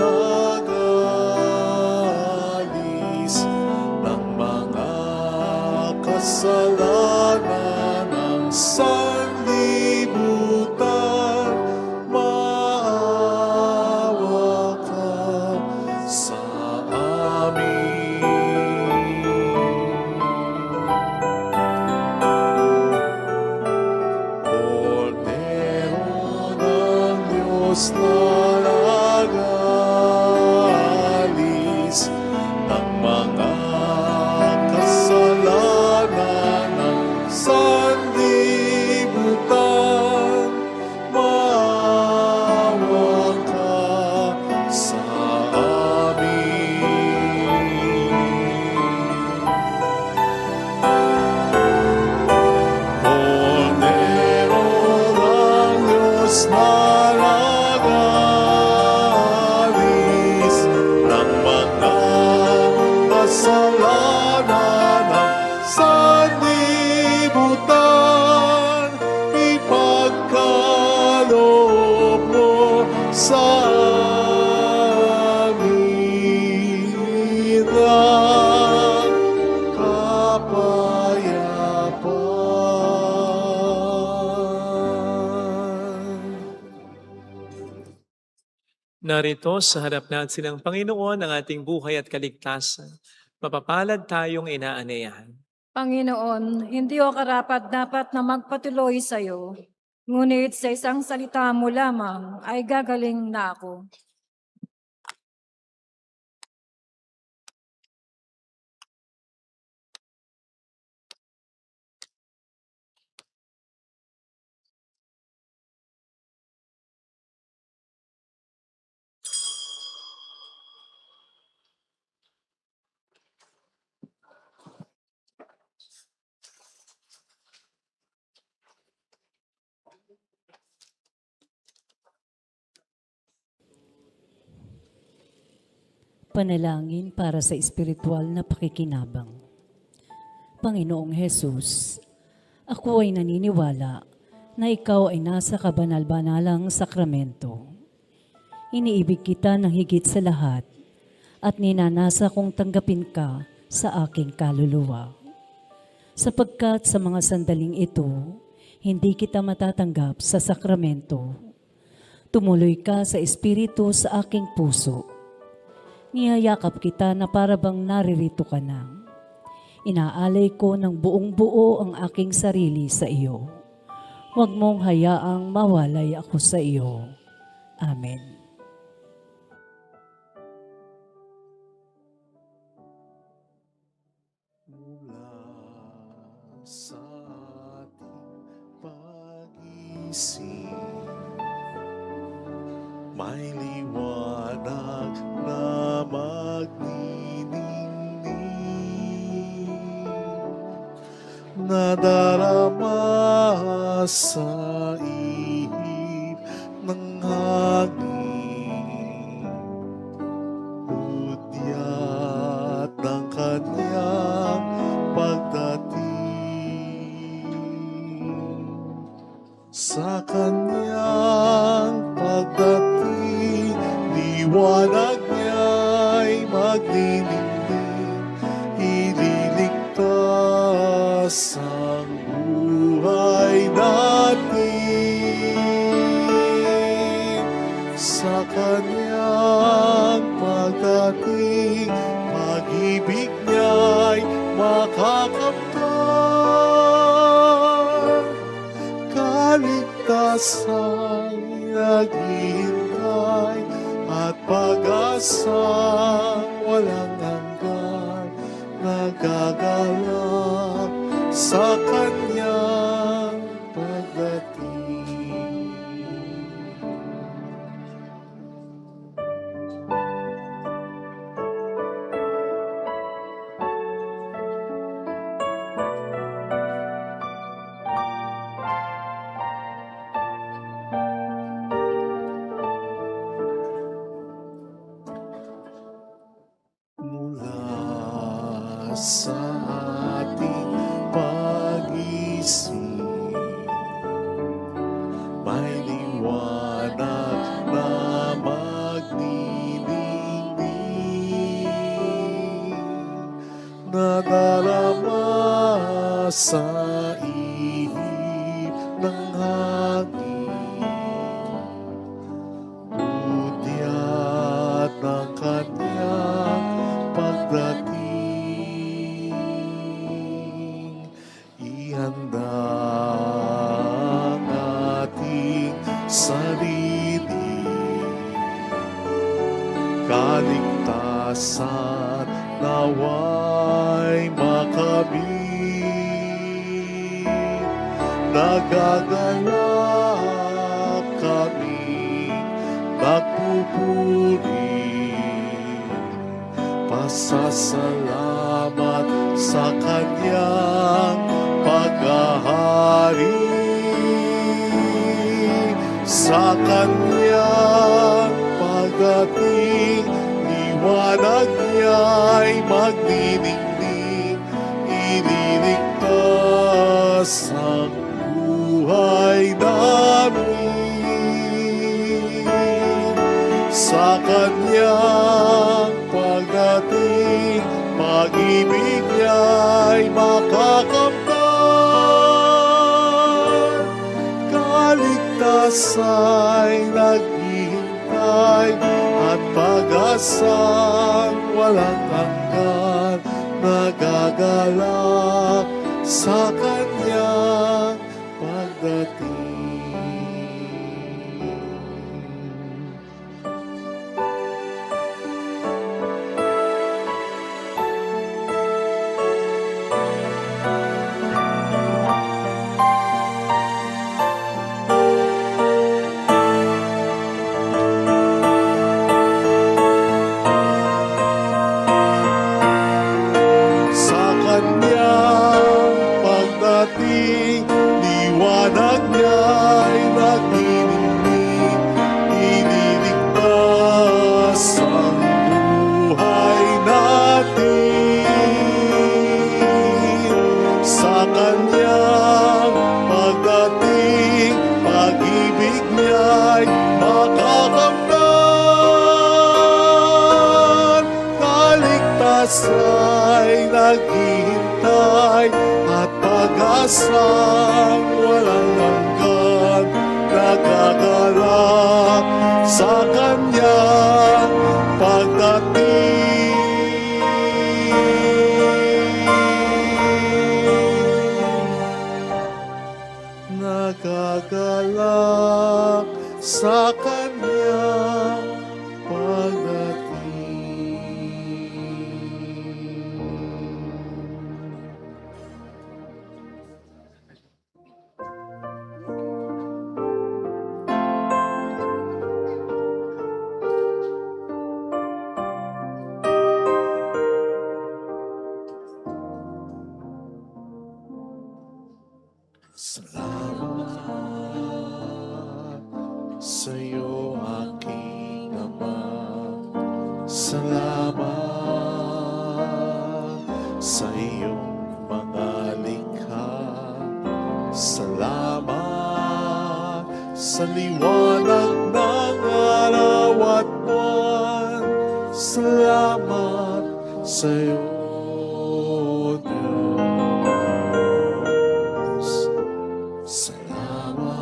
nag-aalis ng mga kasalanan ng sanlibutan, maawa ka sa amin. Kordero ng Diyos na nag-aalis ng mga kasalanan ng sanlibutan, maawa ka sa amin. Kordero ng Diyos na nag-aalis ng mga kasalanan ng sanlibutan, ipagkaloob mo sa amin ang kapayapaan. Narito sa harap natin ng Panginoon ang ating buhay at kaligtasan. Mapapalad tayong inaanayahan. Panginoon, hindi o karapat-dapat na magpatuloy sa iyo. Ngunit sa isang salita mo lamang ay gagaling na ako. Panalangin para sa espiritual na pakikinabang. Panginoong Hesus, ako ay naniniwala na ikaw ay nasa kabanal-banalang sakramento. Iniibig kita ng higit sa lahat at ninanasa kong tanggapin ka sa aking kaluluwa. sapagkat sa mga sandaling ito, hindi kita matatanggap sa sakramento. Tumuloy ka sa Espiritu sa aking puso. Niyayakap kita na parabang naririto ka na. Inaalay ko ng buong buo ang aking sarili sa iyo. Huwag mong hayaang mawalay ako sa iyo. Amen. Mula sa ating pag-isip, may liwanag na magniningning, nadarama sa ihip ng hangin, hudyat ng kanyang pagdating. Sa kanyang pagdating, liwanag niya'y magniningning, ililigtas ang buhay natin. Sa kanyang pagdating, pag-ibig niya'y makakamtan. Kaligtasan naghihintay at pag-asang walang hanggan, nagagalak sa kanyang pagdating. Mula sa ating pag-isip, may liwanag na magniningning, nadarama sa ihip ng hangin, hudyat ng kanyang pagdating. Ihanda ang ating sarili, kaligtasan naway makamit. Nagagalak kami, nagpupuri, pasasalamat sa kanyang paghahari. Sa kanyang pagdating, liwanag niya'y magniningning, ililigtas ang buhay namin. Sa kanyang pagdating, pag-ibig niya'y makakamtan. Kaligtasa'y naghihintay at pag-asang walang hanggan, nagagalak sa kanyang pagdating. Sa kanyang pagdating, ay naghihintay at pag-asang walang hanggan, nagagalak sa kanyang pagdating. Nagagalak sa kanyang Salamat sa'yo, aking Ama. Salamat sa iyong mga likha. Salamat sa liwanag ng araw at buwan. Salamat sa'yo, Diyos. Salamat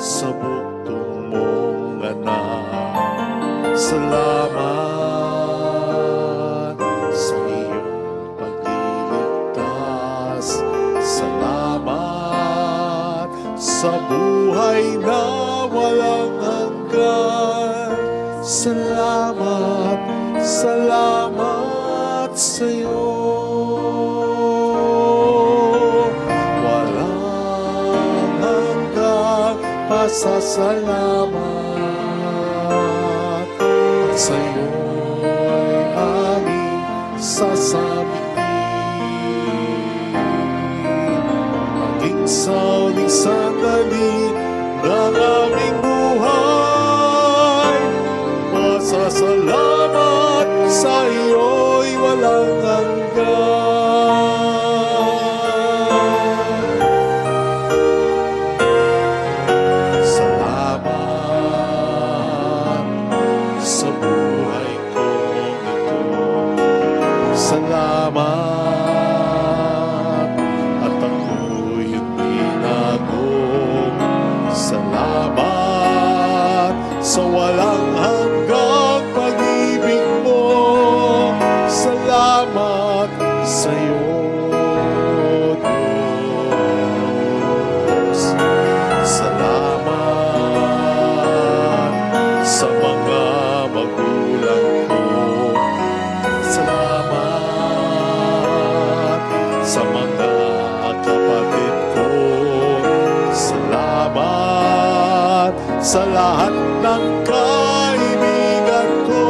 sa buktong mong anak. Salamat sa iyong pagliligtas. Salamat sa buhay na walang hanggan. Salamat, salamat sa iyo. Walang hanggang pasasalamat at sa iyo'y aming sasabihin. Maging sa uling sandali ng aming buhay, masasalamat sa iyo'y walang hanggan. Salamat sa buhay kong ito. Salamat at ako'y pinagong. Salamat sa walang hanggang pag-ibig mo. Salamat sa iyo, Diyos. Salamat sa mga magulang ko. Salamat sa mga kapatid ko. Salamat sa lahat ng kaibigan ko.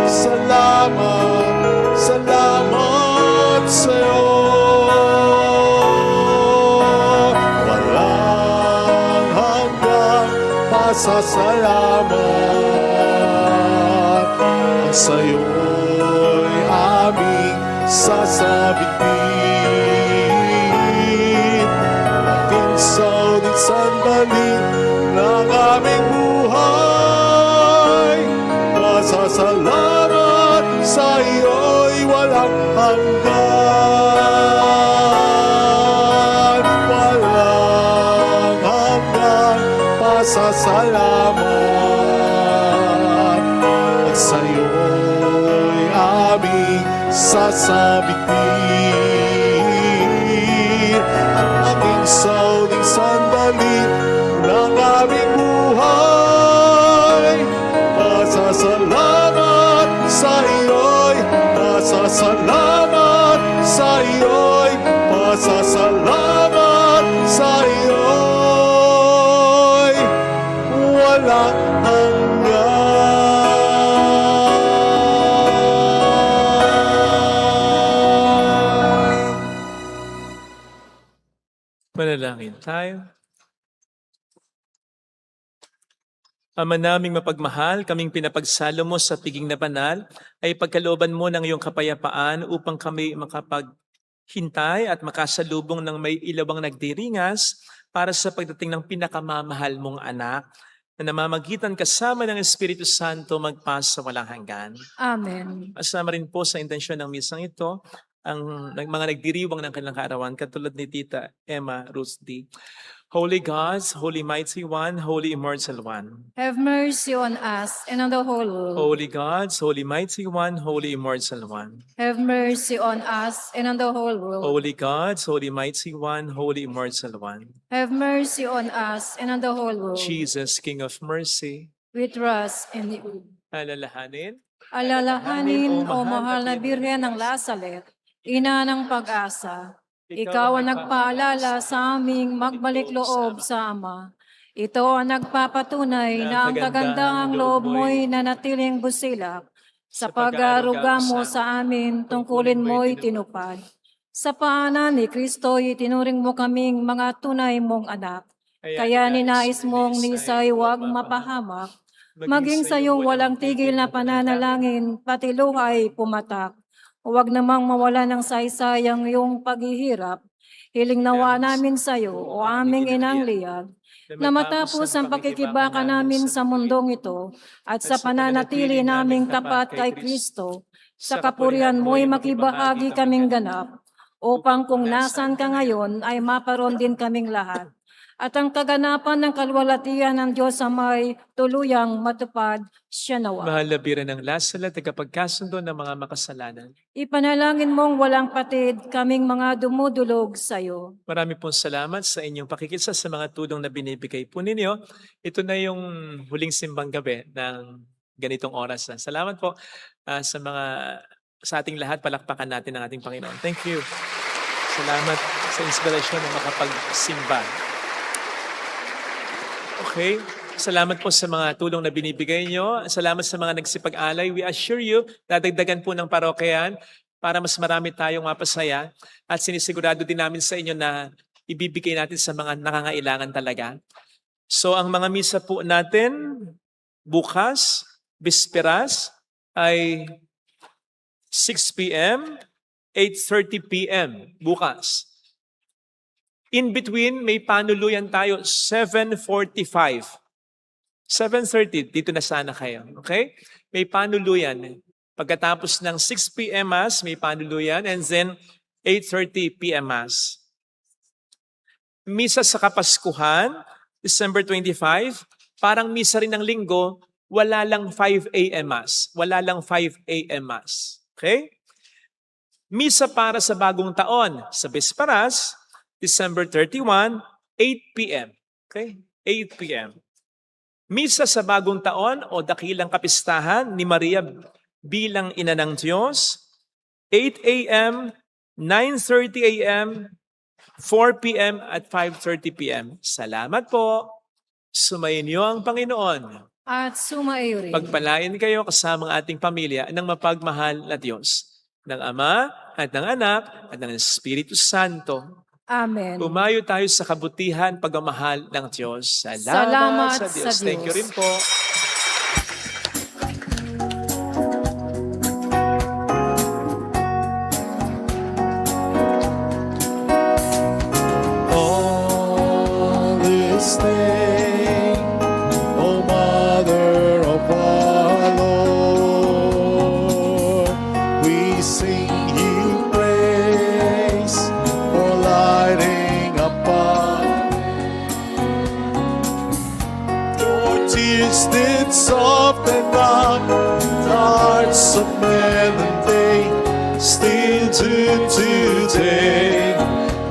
Salamat, salamat sa iyo. Walang hanggang pasasalamat ang sa iyo'y aming sasabihin. Ating sa ulit sandali ng aming buhay, masasalamat sa iyo'y walang hanggan. Walang hanggang pasasalamat at sa iyo'y aming sasabihin. Ang aming sa uling sandali ng aming buhay, masasalamat sa iyo'y, masasalamat sa iyo'y, masasalamat sa iyo'y walang hanggan. Manalangin tayo. Ama naming mapagmahal, kaming pinapagsalo mo sa piging na banal, ay pagkalooban mo ng iyong kapayapaan upang kami makapaghintay at makasalubong ng may ilawang nagdiringas para sa pagdating ng pinakamamahal mong anak na namamagitan kasama ng Espiritu Santo magpasa walang hanggan. Amen. Asama rin po sa intensyon ng misang ito ang mga nagdiriwang ng kanilang kaarawan katulad ni Tita Emma Rusdi. Holy God, Holy Mighty One, Holy Immortal One. Have mercy on us and on the whole world. Holy God, Holy Mighty One, Holy Immortal One. Have mercy on us and on the whole world. Holy God, Holy Mighty One, Holy Immortal One. Have mercy on us and on the whole world. Jesus, King of Mercy, We trust in you. alalahanin. Alalahanin, O mahal na Birhen ng Lazaret, ina ng pag-asa, ikaw ang nagpaalala sa aming magbalik loob sa Ama. Ito ang nagpapatunay na ang kagandahang loob mo'y nanatiling busilak. Sa pag-aaruga mo sa amin, tungkulin mo'y tinupad. Sa paanan ni Kristo'y tinuring mo kaming mga tunay mong anak. Kaya ninais mong nisa'y huwag mapahamak. Maging sa iyong walang tigil na pananalangin, pati luhay pumatak. Huwag namang mawala ng saysayang iyong paghihirap. Hiling nawa namin sa iyo, o aming inang liyag, na matapos ang pakikibaka namin sa mundong ito at sa pananatili naming tapat kay Kristo, sa kapurihan mo'y makibahagi kaming ganap, upang kung nasan ka ngayon ay maparoon din kaming lahat. At ang kaganapan ng kalwalatian ng Diyos Amay tuluyang matupad siya nawa. Mahal na Birhen ng Lazaret, tagapagkasundo ng mga makasalanan. Ipanalangin mong walang patid kaming mga dumudulog sa iyo. Marami pong salamat sa inyong pakikisa sa mga tulong na binibigay po ninyo. Ito na yung huling simbang gabi ng ganitong oras. Salamat po sa ating lahat. Palakpakan natin ang ating Panginoon. Thank you. Salamat sa inspirasyon na makapagsimba. Okay. Salamat po sa mga tulong na binibigay nyo. Salamat sa mga nagsipag-alay. We assure you, dadagdagan po ng parokyahan para mas marami tayong mapasaya. At sinisigurado din namin sa inyo na ibibigay natin sa mga nangangailangan talaga. So ang mga misa po natin, bukas, bisperas, ay 6 p.m., 8:30 p.m. bukas. In between, may panuluyan tayo, 7:45. 7:30, dito na sana kayo. Okay? May panuluyan. Pagkatapos ng 6 p.m. Mass, may panuluyan. And then, 8:30 p.m. Mass. Misa sa Kapaskuhan, December 25. Parang misa rin ng linggo, wala lang 5 a.m. Mass. Wala lang 5 a.m. Mass. Okay? Misa para sa bagong taon, sa Bisperas, December 31, 8 p.m. Okay? 8 p.m. Misa sa bagong taon o dakilang kapistahan ni Maria bilang ina ng Diyos, 8 a.m., 9:30 a.m., 4 p.m. at 5:30 p.m. Salamat po. Sumayin niyo ang Panginoon. At sumaiyo rin. Pagpalain kayo kasama ang ating pamilya ng mapagmahal na Diyos, ng Ama at ng Anak at ng Espiritu Santo. Amen. Umayo tayo sa kabutihan, pagmamahal ng Diyos. Salamat sa Diyos. sa Thank you Diyos. rin po. On this day, O Mother of our Lord, we sing you praise for lighting upon. Your tears did soften up the hearts of men, and they still do today.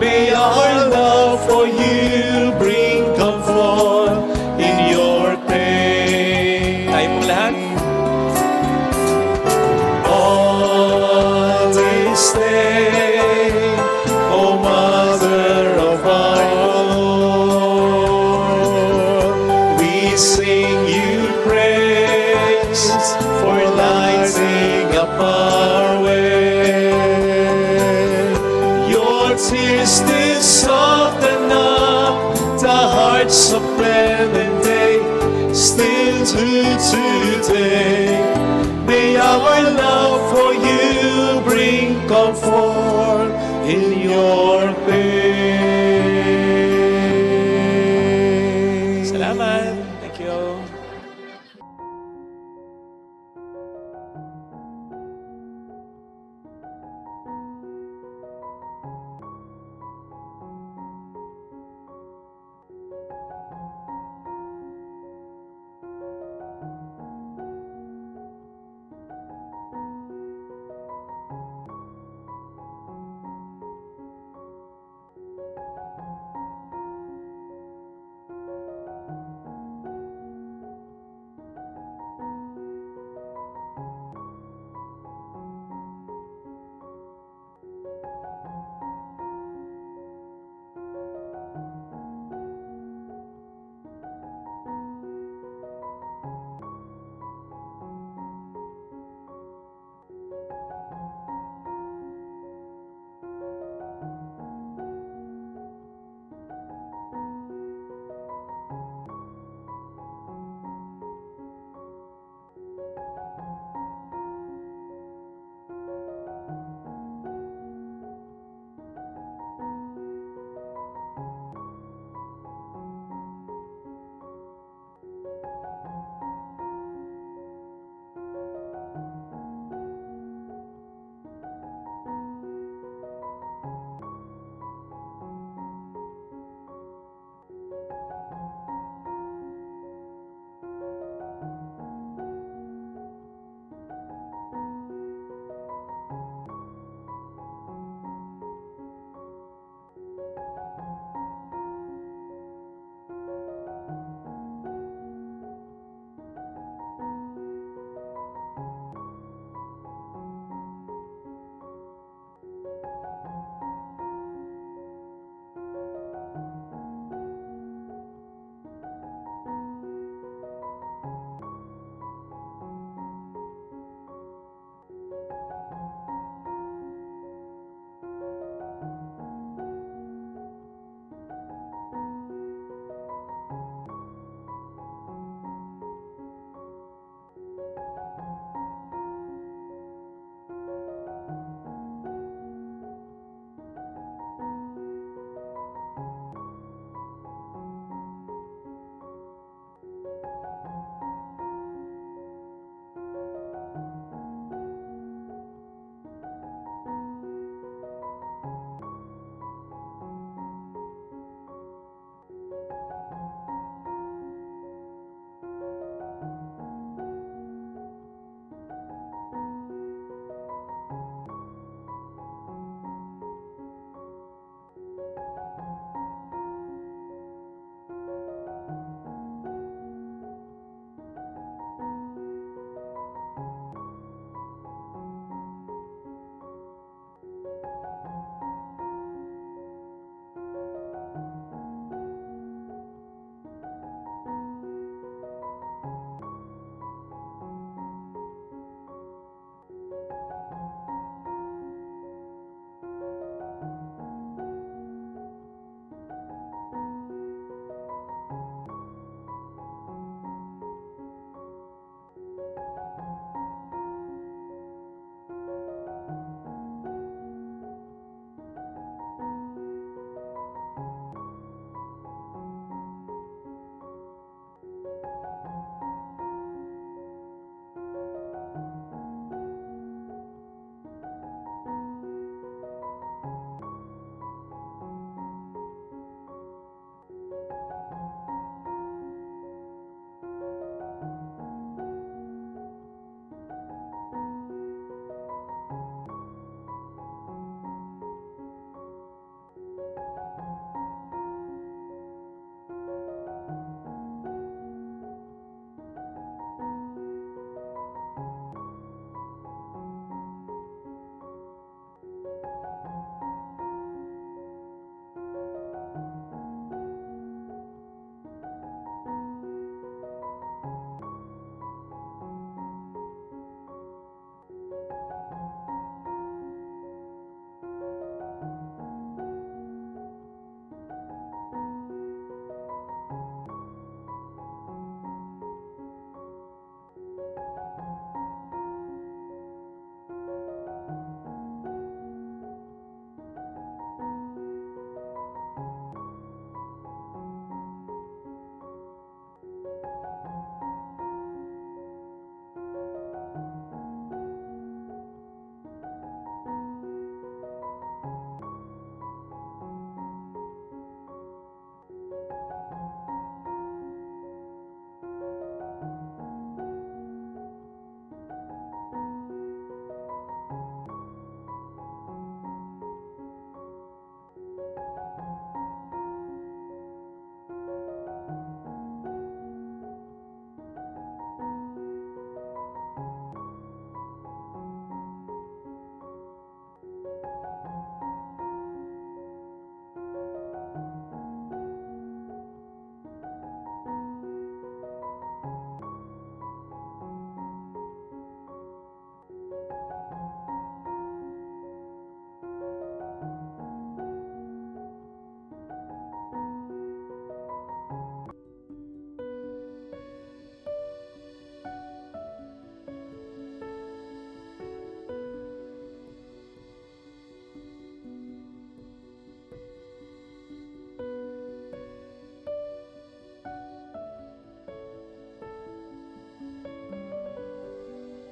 May our love for you bring comfort in your pain. Tayo pong lahat. On this day, O Mother of our Lord, we sing you praise for lighting up our way. Your tears did soften up the hearts of men, and they still do today. May our love for you bring comfort in your